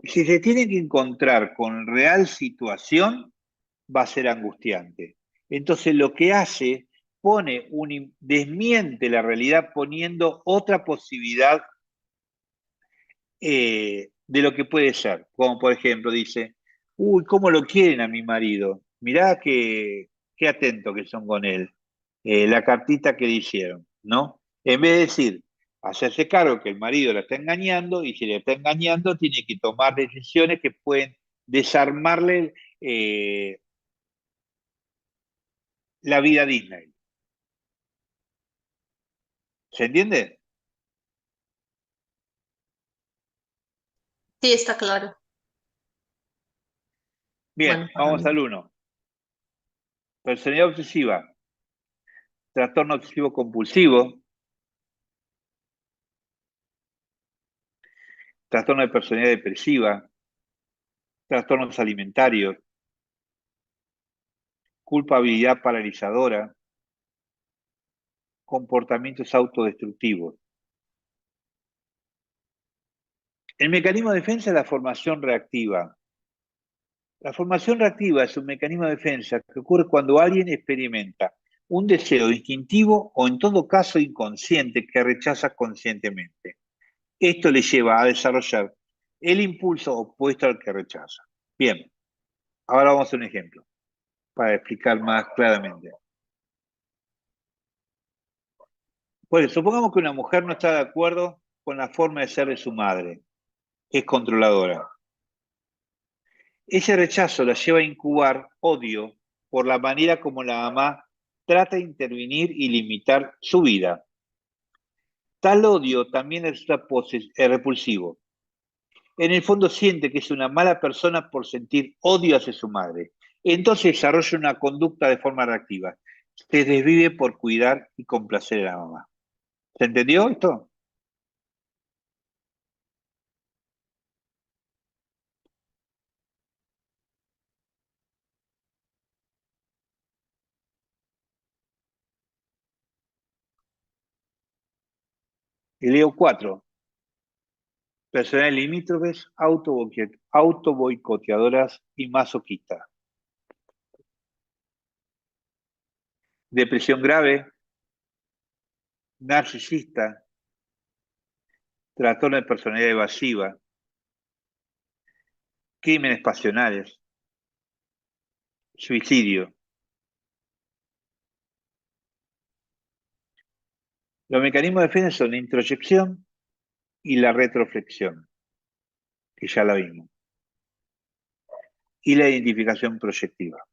si se tiene que encontrar con real situación, va a ser angustiante. Entonces lo que hace, desmiente la realidad poniendo otra posibilidad de lo que puede ser. Como por ejemplo dice, uy, ¿cómo lo quieren a mi marido? Mirá qué atento que son con él. La cartita que le hicieron, ¿no? En vez de decir, hacerse cargo que el marido la está engañando y si le está engañando tiene que tomar decisiones que pueden desarmarle la vida Disney. ¿Se entiende? Sí, está claro. Bien, Bueno, para vamos mí. al uno. Personalidad obsesiva, trastorno obsesivo compulsivo, trastorno de personalidad depresiva, trastornos alimentarios, culpabilidad paralizadora, comportamientos autodestructivos. El mecanismo de defensa es la formación reactiva. La formación reactiva es un mecanismo de defensa que ocurre cuando alguien experimenta un deseo instintivo o en todo caso inconsciente que rechaza conscientemente. Esto le lleva a desarrollar el impulso opuesto al que rechaza. Bien, ahora vamos a un ejemplo para explicar más claramente. Pues supongamos que una mujer no está de acuerdo con la forma de ser de su madre, que es controladora. Ese rechazo la lleva a incubar odio por la manera como la mamá trata de intervenir y limitar su vida. Tal odio también resulta repulsivo. En el fondo siente que es una mala persona por sentir odio hacia su madre. Entonces desarrolla una conducta de forma reactiva. Se desvive por cuidar y complacer a la mamá. ¿Se entendió esto? Y leo 4. Personalidades limítrofes, autoboicoteadoras y masoquistas. Depresión grave, narcisista, trastorno de personalidad evasiva, crímenes pasionales, suicidio. Los mecanismos de defensa son la introyección y la retroflexión, que ya la vimos, y la identificación proyectiva.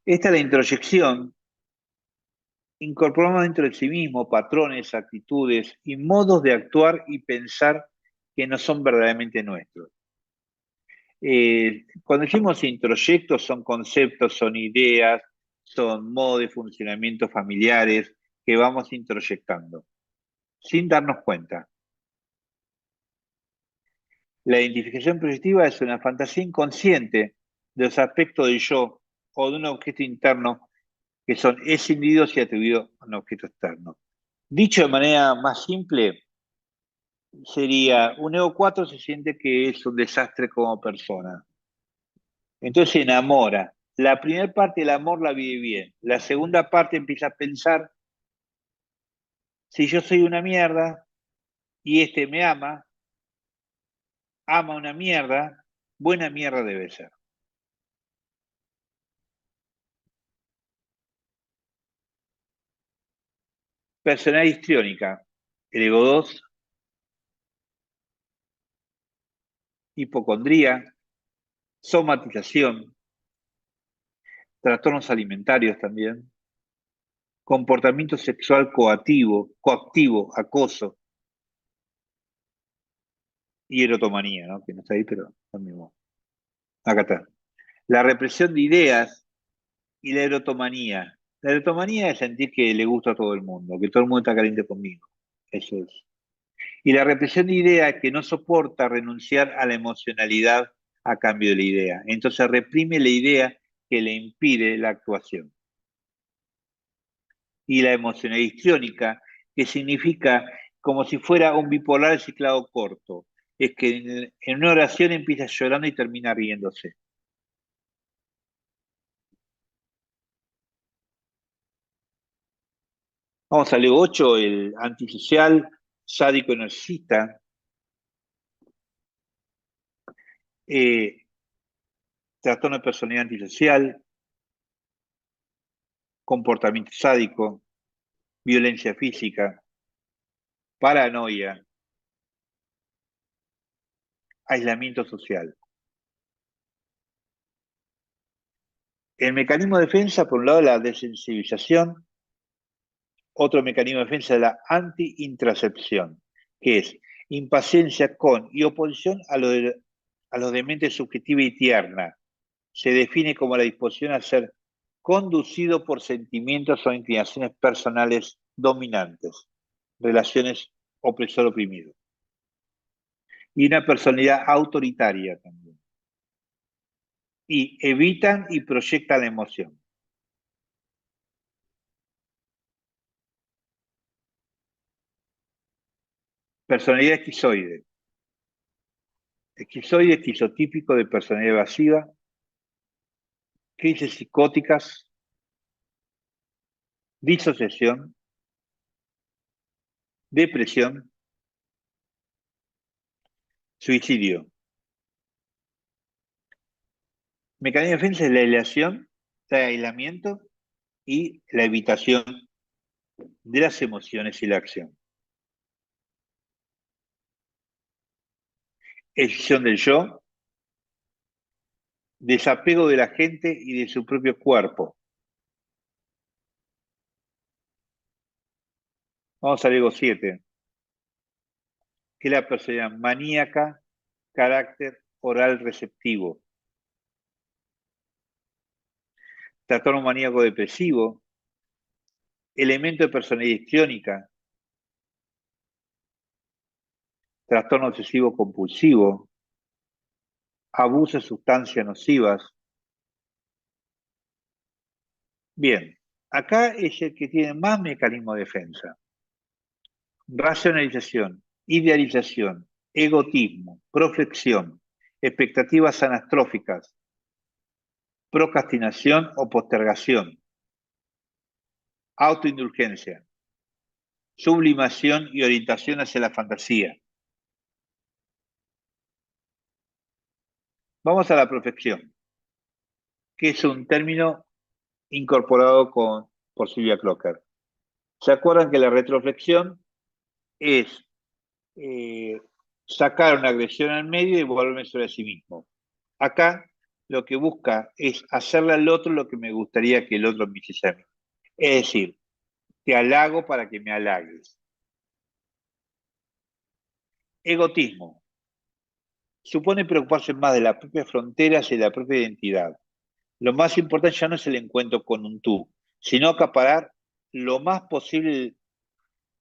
Esta es la introyección. Incorporamos dentro de sí mismo patrones, actitudes y modos de actuar y pensar que no son verdaderamente nuestros. Cuando decimos introyectos son conceptos, son ideas, son modos de funcionamiento familiares que vamos introyectando, sin darnos cuenta. La identificación proyectiva es una fantasía inconsciente de los aspectos del yo o de un objeto interno que son escindidos y atribuidos a un objeto externo. Dicho de manera más simple, sería un ego 4 se siente que es un desastre como persona. Entonces se enamora. La primera parte del amor la vive bien. La segunda parte empieza a pensar, si yo soy una mierda y este me ama una mierda, buena mierda debe ser. Personalidad histriónica, el ego 2, hipocondría, somatización, trastornos alimentarios también, comportamiento sexual coactivo, acoso y erotomanía, ¿no? Que no está ahí, pero también. Acá está. La represión de ideas y la erotomanía. La erotomanía es sentir que le gusta a todo el mundo, que todo el mundo está caliente conmigo. Eso es. Y la represión de ideas es que no soporta renunciar a la emocionalidad a cambio de la idea. Entonces reprime la idea que le impide la actuación. Y la emocionalidad histriónica, que significa como si fuera un bipolar de ciclado corto. Es que en una oración empieza llorando y termina riéndose. Vamos al Ego 8, el antisocial, sádico narcisista, eh, trastorno de personalidad antisocial, comportamiento sádico, violencia física, paranoia, aislamiento social. El mecanismo de defensa, por un lado, la desensibilización, otro mecanismo de defensa es la anti-intracepción, que es impaciencia con y oposición a lo de mente subjetiva y tierna. Se define como la disposición a ser conducido por sentimientos o inclinaciones personales dominantes, relaciones opresor-oprimido. Y una personalidad autoritaria también. Y evitan y proyectan la emoción. Personalidad esquizoide. Esquizoide, esquizotípico de personalidad evasiva, crisis psicóticas, disociación, depresión, suicidio. Mecanismo de defensa es la aislación, el aislamiento y la evitación de las emociones y la acción. Escisión del yo, desapego de la gente y de su propio cuerpo. Vamos al ego 7, que es la personalidad maníaca, carácter oral receptivo. Trastorno maníaco depresivo, elemento de personalidad histriónica, trastorno obsesivo compulsivo, abuso de sustancias nocivas. Bien, acá es el que tiene más mecanismo de defensa. Racionalización, idealización, egotismo, profección, expectativas anastróficas, procrastinación o postergación, autoindulgencia, sublimación y orientación hacia la fantasía. Vamos a la profección, que es un término incorporado por Silvia Clocker. ¿Se acuerdan que la retroflexión es eh, sacar una agresión al medio y volverme sobre sí mismo? Acá lo que busca es hacerle al otro lo que me gustaría que el otro me hiciese a mí. Es decir, te halago para que me halagues. Egotismo. Supone preocuparse más de las propias fronteras y de la propia identidad. Lo más importante ya no es el encuentro con un tú, sino acaparar lo más posible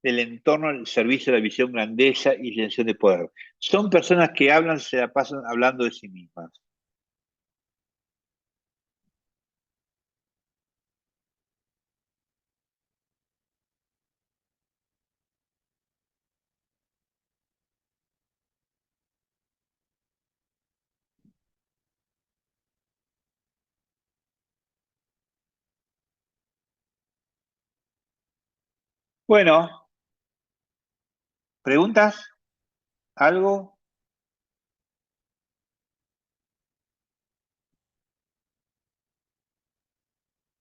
del entorno al servicio de la visión grandeza y sensación de poder. Son personas que hablan, se la pasan hablando de sí mismas. Bueno, ¿preguntas? ¿Algo?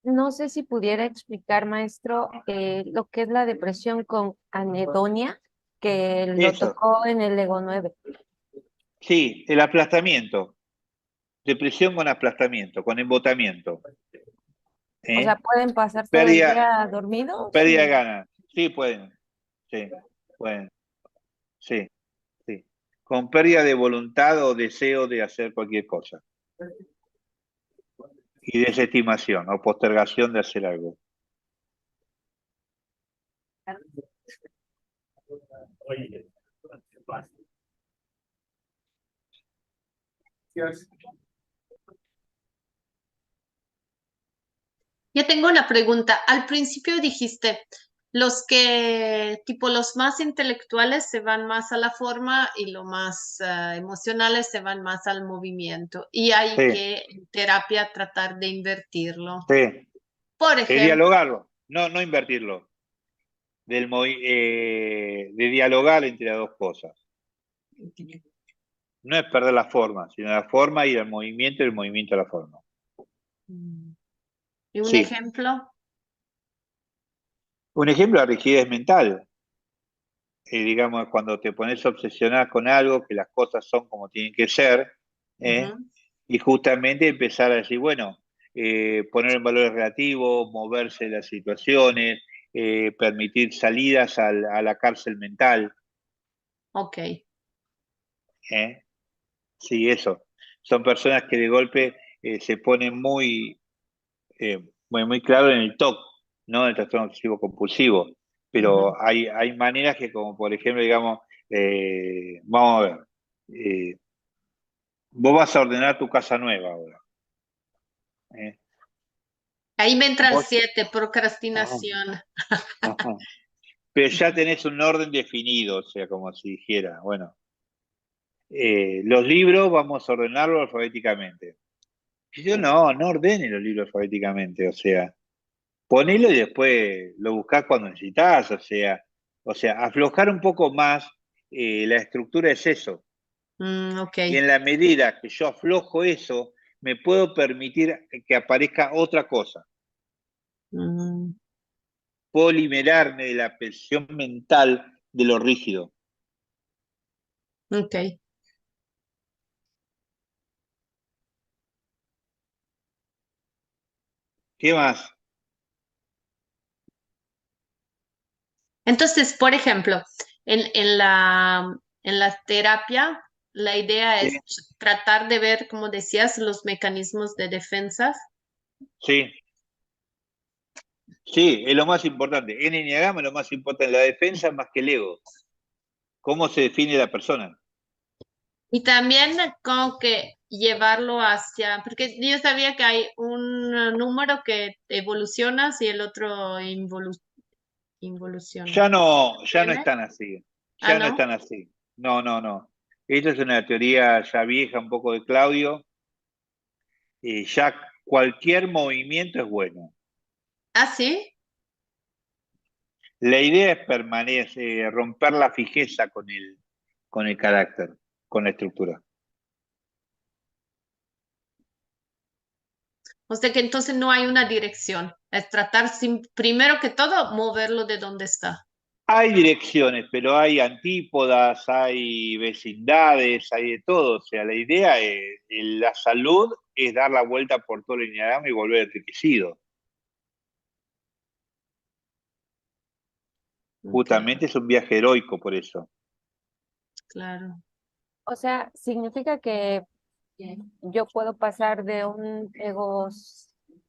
No sé si pudiera explicar, maestro, lo que es la depresión con anedonia, que lo Eso, tocó en el Ego 9. sí, el aplastamiento. Depresión con aplastamiento, con embotamiento. O sea, ¿Eh? ¿pueden pasar todo el Pérdida, día dormidos? pérdida de ganas. Sí, pueden. Sí, pueden. Sí, sí. Con pérdida de voluntad o deseo de hacer cualquier cosa. Y desestimación o postergación de hacer algo. Yo tengo una pregunta. Al principio dijiste, tipo, los más intelectuales se van más a la forma y los más emocionales se van más al movimiento. Y hay Sí, que en terapia tratar de invertirlo. sí. Por Es ejemplo, dialogarlo, no invertirlo. De dialogar entre las dos cosas. No es perder la forma, sino la forma y el movimiento a la forma. y un Sí. ejemplo. Un ejemplo, la rigidez mental. Digamos, cuando te pones a obsesionar con algo, que las cosas son como tienen que ser, ¿eh? Ujú. Y justamente empezar a decir, bueno, poner en valores relativos, moverse de las situaciones, permitir salidas a la cárcel mental. Ok. ¿Eh? Sí, eso. Son personas que de golpe se ponen muy claro en el TOC, ¿no? El trastorno obsesivo compulsivo. Ujú. Pero hay maneras que, como por ejemplo, digamos, vamos a ver, eh, vos vas a ordenar tu casa nueva ahora. ¿Eh? Ahí me entra el Vos, 7, ajá, procrastinación. ajá. Pero ya tenés un orden definido, o sea, como si dijera, bueno, los libros vamos a ordenarlos alfabéticamente. Y yo no ordene los libros alfabéticamente, o sea, ponelo y después lo buscás cuando necesitas, o sea, aflojar un poco más, la estructura es eso. Ok. Y en la medida que yo aflojo eso, me puedo permitir que aparezca otra cosa. Mm, Puedo liberarme de la presión mental de lo rígido. ok. ¿Qué más? Entonces, por ejemplo, en la terapia, la idea Sí, es tratar de ver, como decías, los mecanismos de defensas. sí, sí, es lo más importante. En Enneagrama lo más importante es la defensa más que el ego. ¿Cómo se define la persona? Y también como que llevarlo hacia, porque yo sabía que hay un número que evolucionas y el otro involuciona. Ya no ¿M? están así. Ah, Ya no ¿no? están así. No, no, no. Esto es una teoría ya vieja, un poco de Claudio. Ya cualquier movimiento es bueno. Ah, sí. La idea es permanecer, romper la fijeza con el carácter, con la estructura. O sea que entonces no hay una dirección. Es tratar primero que todo moverlo de donde está. Hay direcciones, pero hay antípodas, hay vecindades, hay de todo. O sea, la idea es, la salud es dar la vuelta por todo el enneagrama y volver enriquecido. Ok, Justamente es un viaje heroico por eso. claro. O sea, significa que yo puedo pasar de un Ego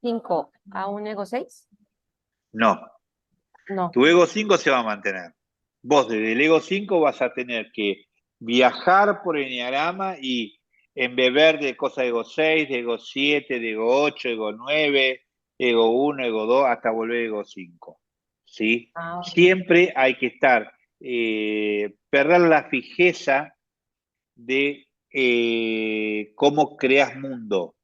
5 a un Ego 6. No, No. tu ego 5 se va a mantener. Vos desde el ego 5 vas a tener que viajar por el enneagrama y embeber de cosas de ego 6, de ego 7, de ego 8, ego 9, ego 1, ego 2, hasta volver a ego 5. ¿Sí? Ah, ok. Siempre hay que estar, perder la fijeza de cómo creas mundo,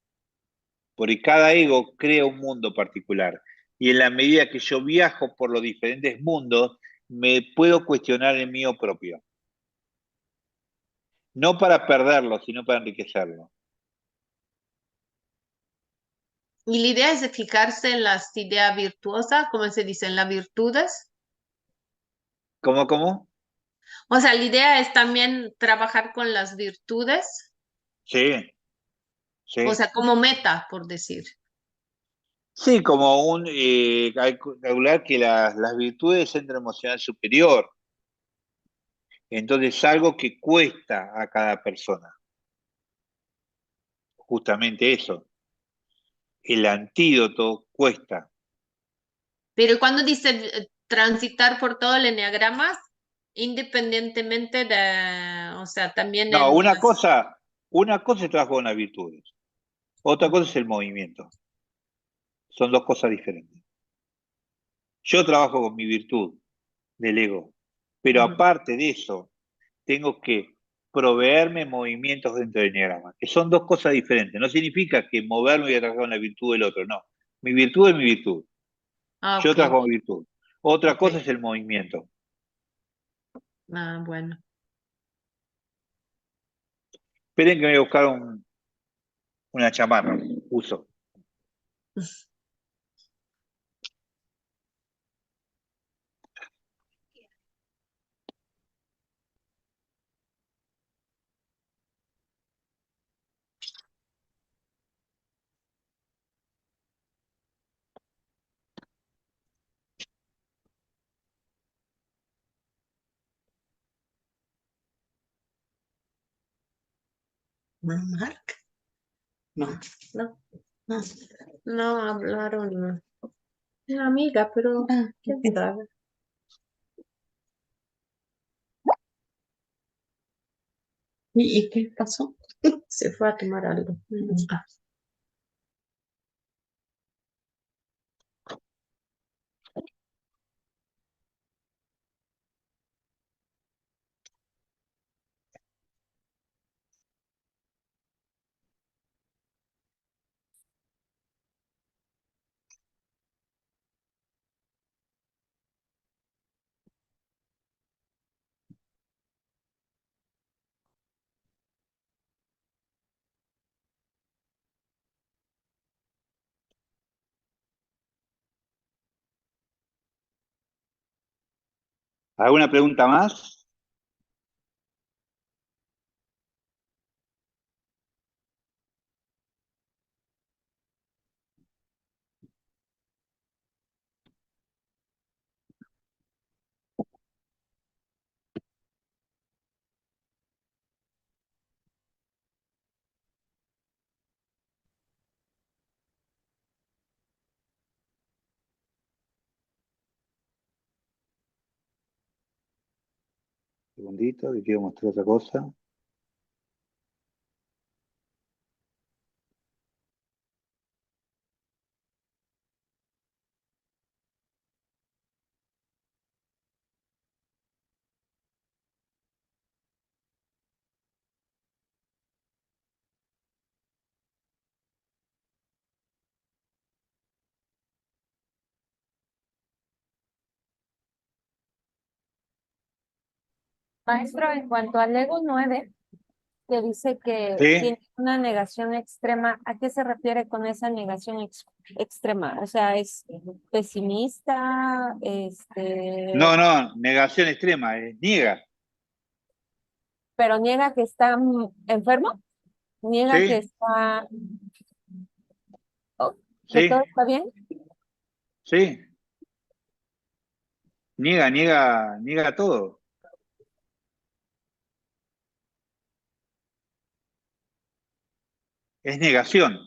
porque cada ego crea un mundo particular. Y en la medida que yo viajo por los diferentes mundos, me puedo cuestionar el mío propio. No para perderlo, sino para enriquecerlo. Y la idea es de fijarse en las ideas virtuosas, como se dice, en las virtudes. ¿Cómo? O sea, la idea es también trabajar con las virtudes, Sí, o sí. sea, como meta, por decir. Sí, como calcular que las virtudes del centro emocional superior. Entonces, algo que cuesta a cada persona. Justamente eso. El antídoto cuesta. Pero cuando dice transitar por todo el enneagrama, independientemente de, o sea, también No, en las... una cosa es trabajo con las virtudes. Otra cosa es el movimiento. Son dos cosas diferentes. Yo trabajo con mi virtud del ego, pero Ujú. aparte de eso, tengo que proveerme movimientos dentro del enneagrama, que son dos cosas diferentes. No significa que moverme y a trabajar con la virtud del otro, no. Mi virtud es mi virtud. Ah, Yo ok, trabajo con virtud. Otra ok. cosa es el movimiento. Ah, bueno. Esperen que me voy a buscar una chamarra. Uso. ¿Mark? No. No. No. No hablaron. No. Una amiga, pero quién sabe. ¿Y qué pasó? Se fue a tomar algo. Ah. ¿Alguna pregunta más? Un segundito, que quiero mostrar otra cosa. Maestro, en cuanto al ego 9, que dice que ¿Sí? tiene una negación extrema, ¿a qué se refiere con esa negación extrema? O sea, ¿es pesimista? No, negación extrema, niega. Pero niega que está enfermo, niega que ¿Sí? está, oh, que todo ¿Sí? está bien. ¿Sí? Niega todo. Es negación.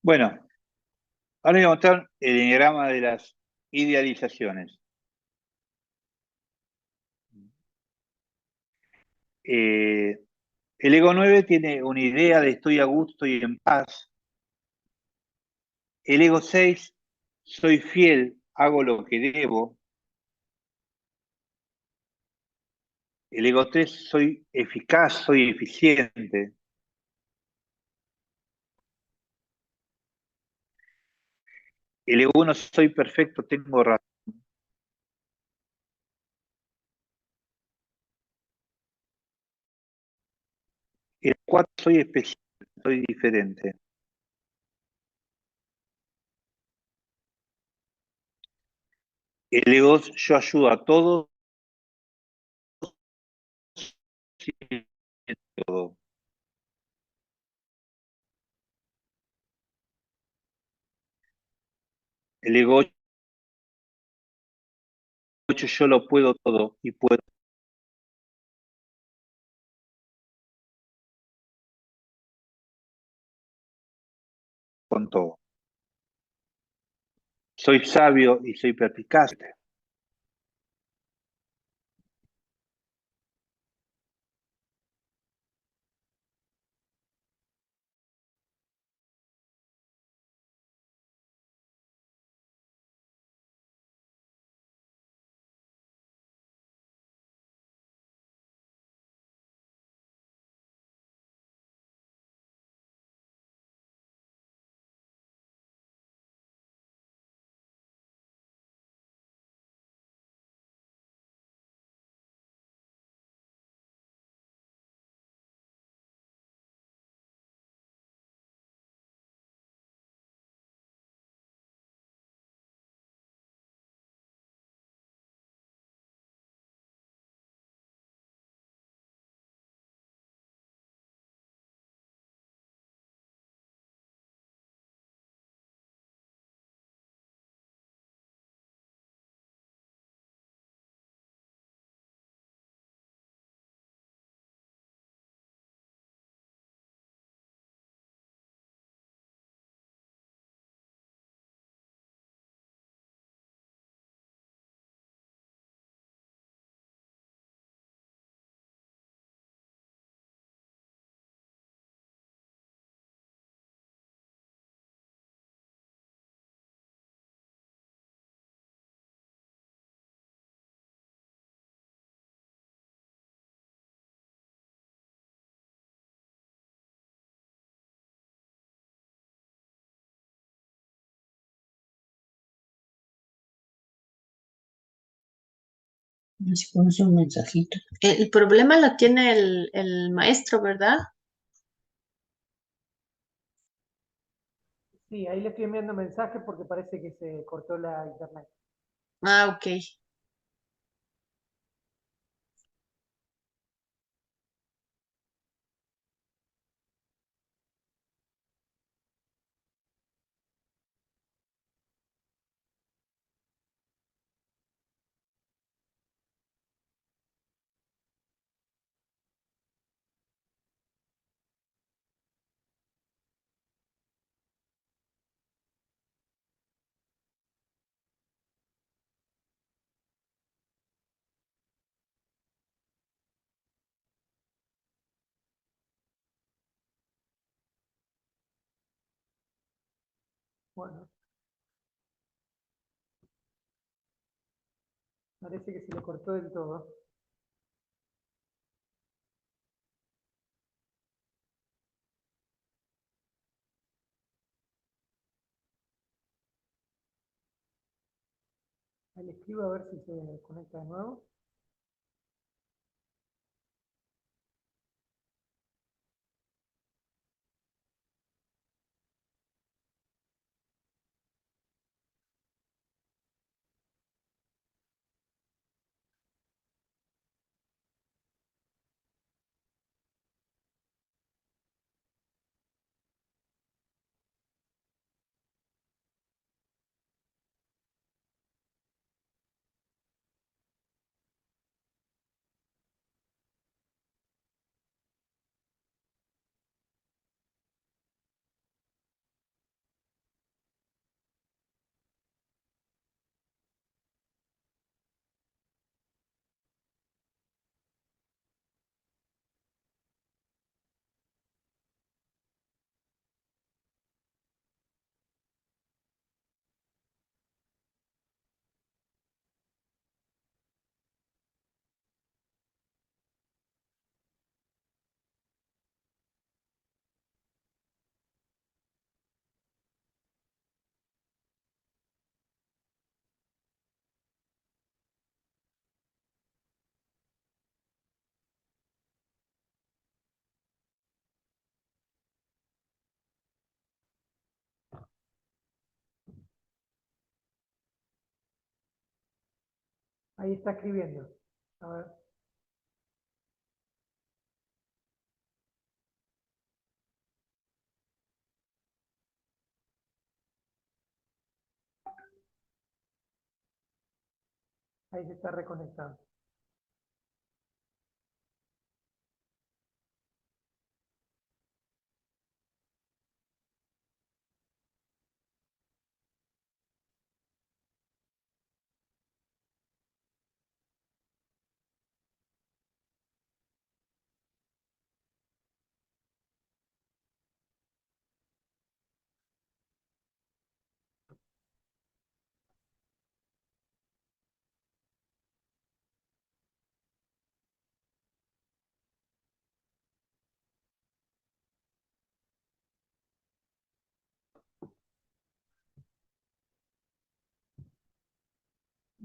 Bueno, ahora voy a mostrar el diagrama de las idealizaciones. Eh, el ego 9 tiene una idea de estoy a gusto y en paz. El ego 6, soy fiel, hago lo que debo. El ego 3, soy eficaz, soy eficiente. El ego 1, soy perfecto, tengo razón. El 4, soy especial, soy diferente. El ego, yo ayudo a todos y todo. El ego 8, yo lo puedo todo y puedo con todo. Soy sabio y soy perspicaz. Nos pones un mensajito. El problema lo tiene el maestro, ¿verdad? Sí, ahí le estoy enviando mensaje porque parece que se cortó la internet. Ah, ok. Bueno, parece que se le cortó del todo. Ahí le escribo a ver si se conecta de nuevo. Ahí está escribiendo. A ver. Ahí se está reconectando.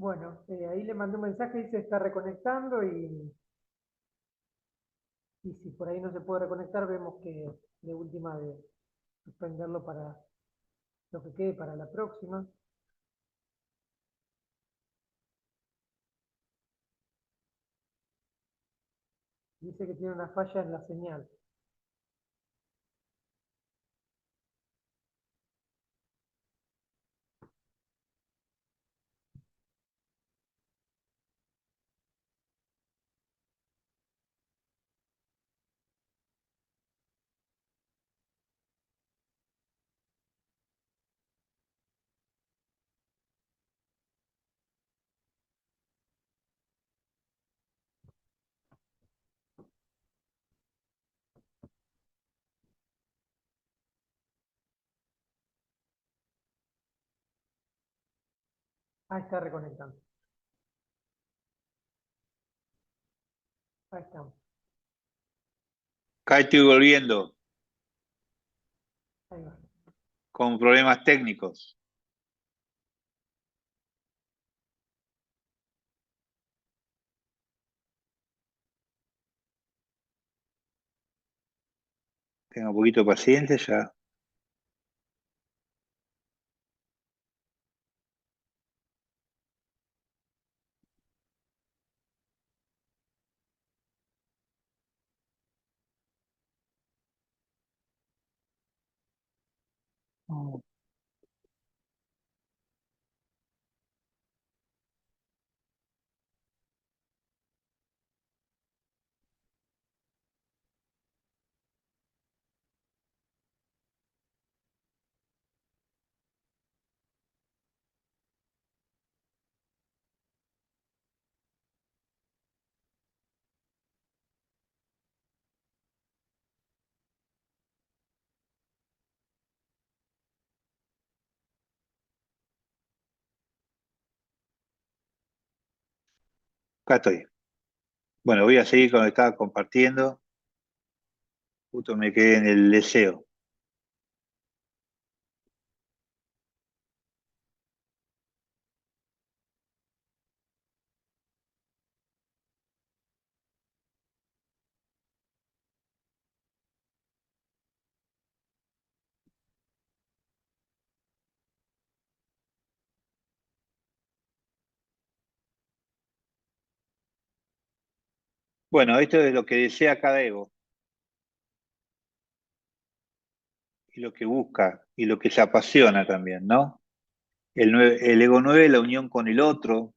Bueno, ahí le mandé un mensaje, dice está reconectando y si por ahí no se puede reconectar, vemos que de última de suspenderlo para lo que quede para la próxima. Dice que tiene una falla en la señal. Ahí está reconectando. Ahí estamos. Acá estoy volviendo Ahí va. con problemas técnicos. Tenga un poquito de paciencia ya. Acá estoy. Bueno, voy a seguir con lo que estaba compartiendo. Justo me quedé en el deseo. Bueno, esto es lo que desea cada ego, y lo que busca, y lo que se apasiona también, ¿no? El ego 9, la unión con el otro.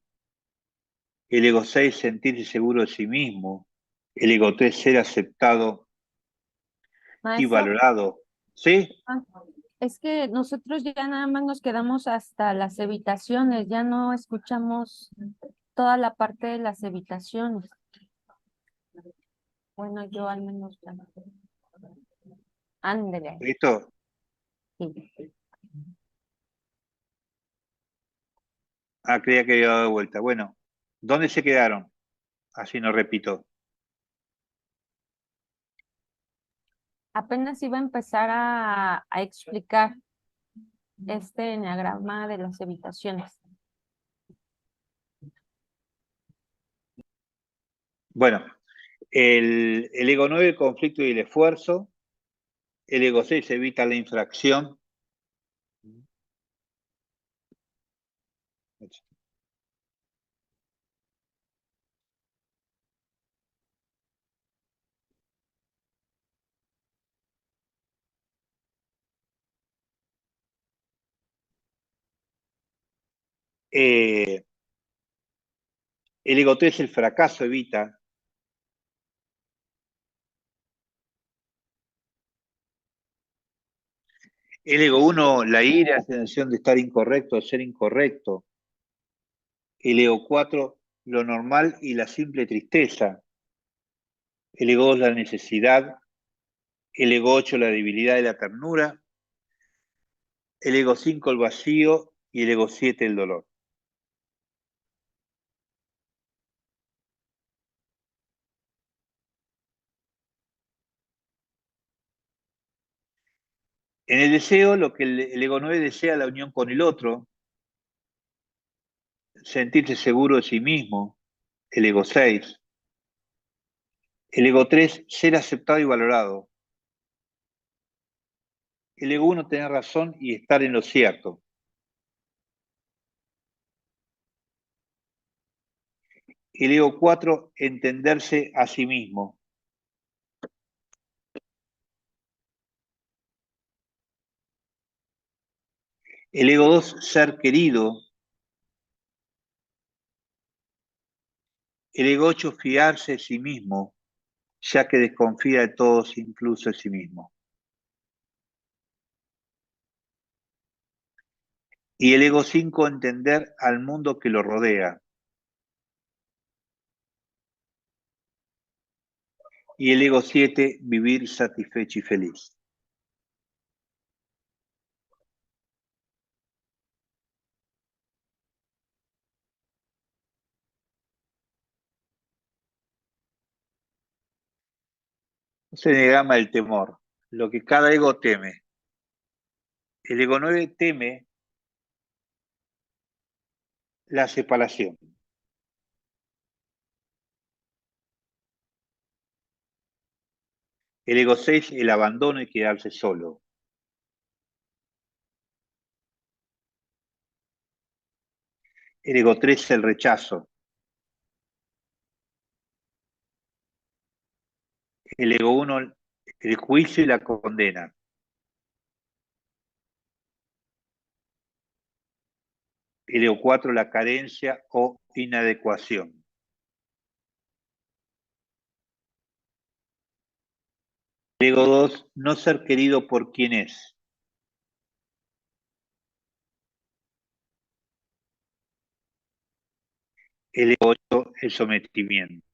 El ego 6, sentirse seguro de sí mismo. El ego 3, ser aceptado y Maestro, valorado. ¿Sí? ah, es que nosotros ya nada más nos quedamos hasta las evitaciones, ya no escuchamos toda la parte de las evitaciones. Bueno, yo al menos ya. Ándele. ¿Listo? Sí. Ah, creía que había dado vuelta. Bueno, ¿dónde se quedaron? Así no repito. Apenas iba a empezar a explicar este enneagrama de las evitaciones. Bueno, el ego 9, el conflicto y el esfuerzo. El ego 6, evita la infracción. el ego 3 el fracaso evita. El ego 1 la ira, la sensación de estar incorrecto, de ser incorrecto. El ego 4 lo normal y la simple tristeza. El ego 2 la necesidad. El ego 8 la debilidad y la ternura. El ego 5 el vacío y el ego 7 el dolor. En el deseo, lo que el ego 9 desea la unión con el otro, sentirse seguro de sí mismo, el ego 6. El ego 3, ser aceptado y valorado. El ego 1, tener razón y estar en lo cierto. El ego 4, entenderse a sí mismo. El ego 2, ser querido. El ego 8, fiarse de sí mismo, ya que desconfía de todos, incluso de sí mismo. Y el ego 5, entender al mundo que lo rodea. Y el ego 7, vivir satisfecho y feliz. Es el enneagrama del temor, lo que cada ego teme. El ego 9 teme la separación. El ego 6, el abandono y quedarse solo. El ego 3, el rechazo. El ego 1, el juicio y la condena. El ego 4, la carencia o inadecuación. El ego 2, no ser querido por quien es. El ego 8, el sometimiento.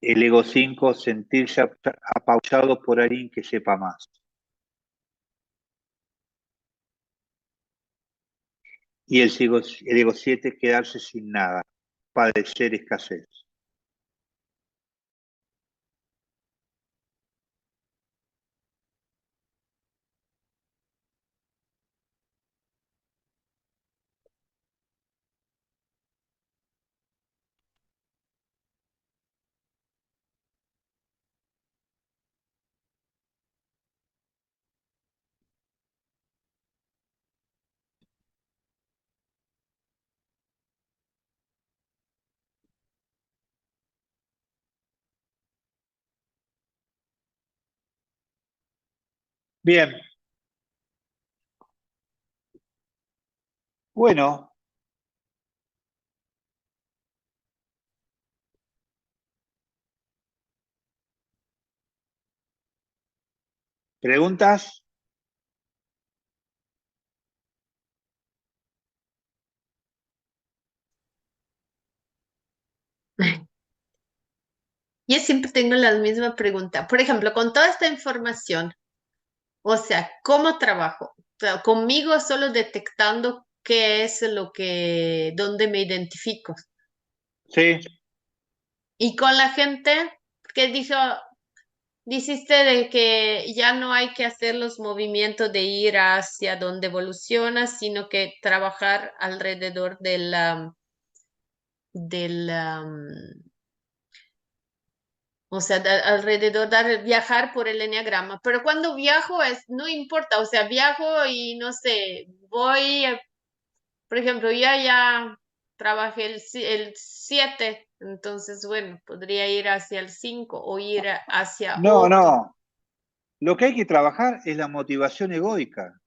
El ego 5, sentirse apabullado por alguien que sepa más. Y el ego 7, quedarse sin nada, padecer escasez. Bien, bueno, ¿preguntas? Yo siempre tengo la misma pregunta. Por ejemplo, con toda esta información, o sea, ¿cómo trabajo? O sea, conmigo solo detectando qué es dónde me identifico. Sí, Y con la gente que dijiste de que ya no hay que hacer los movimientos de ir hacia donde evoluciona, sino que trabajar alrededor del, o sea, alrededor de viajar por el enneagrama. Pero cuando viajo no importa, o sea, viajo y no sé, por ejemplo, ya trabajé el 7, entonces, bueno, podría ir hacia el 5 o ir hacia no, otro. no. Lo que hay que trabajar es la motivación egoica.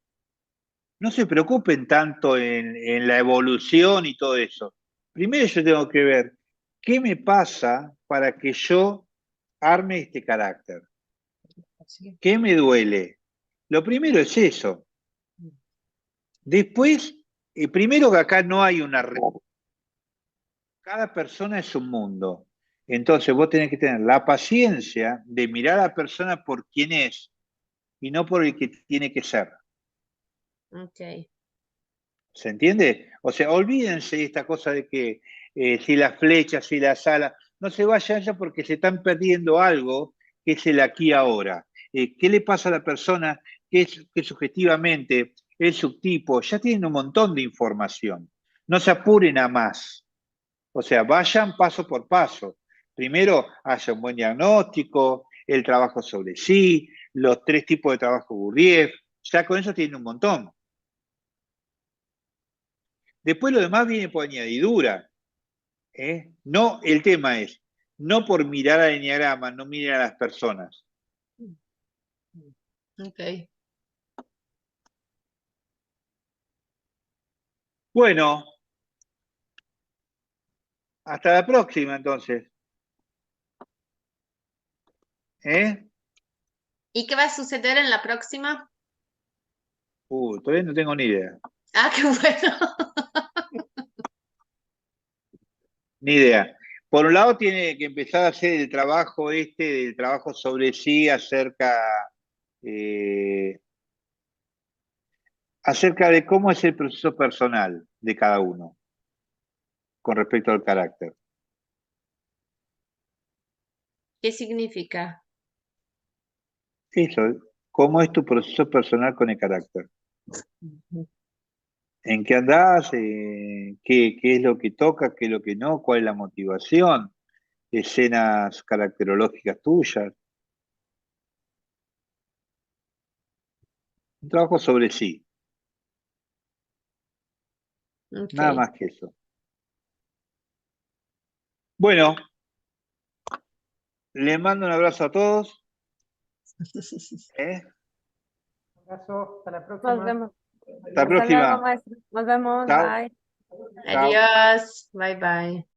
No se preocupen tanto en la evolución y todo eso. Primero yo tengo que ver qué me pasa para que yo arme este carácter. ¿Qué me duele? Lo primero es eso. Después, primero que acá no hay una red. Cada persona es un mundo. Entonces vos tenés que tener la paciencia de mirar a la persona por quien es y no por el que tiene que ser. Ok. ¿Se entiende? O sea, olvídense de esta cosa de que si las flechas, si las alas, no se vayan ya porque se están perdiendo algo que es el aquí y ahora. ¿Qué le pasa a la persona que subjetivamente el subtipo? Ya tienen un montón de información. No se apuren a más. O sea, vayan paso por paso. Primero, haya un buen diagnóstico, el trabajo sobre sí, los 3 tipos de trabajo Gurdjieff. Ya con eso tienen un montón. Después lo demás viene por añadidura. No, el tema es, no por mirar al enneagrama, no miren a las personas. Ok. Bueno, hasta la próxima entonces. ¿Eh? ¿Y qué va a suceder en la próxima? Todavía no tengo ni idea. Ah, qué bueno. Ni idea. Por un lado tiene que empezar a hacer el trabajo del trabajo sobre sí eh, acerca de cómo es el proceso personal de cada uno con respecto al carácter. ¿Qué significa? Eso, cómo es tu proceso personal con el carácter. ¿En qué andás? ¿Qué es lo que toca? ¿Qué es lo que no? ¿Cuál es la motivación? Escenas caracterológicas tuyas. Un trabajo sobre sí, nada Ok. más que eso. Bueno, les mando un abrazo a todos. ¿eh? Un abrazo, hasta la Nos próxima. vemos. Hasta la Hasta luego, próxima. maestro. Nos vemos. Chao. Bye. Chao. Adiós. Bye bye.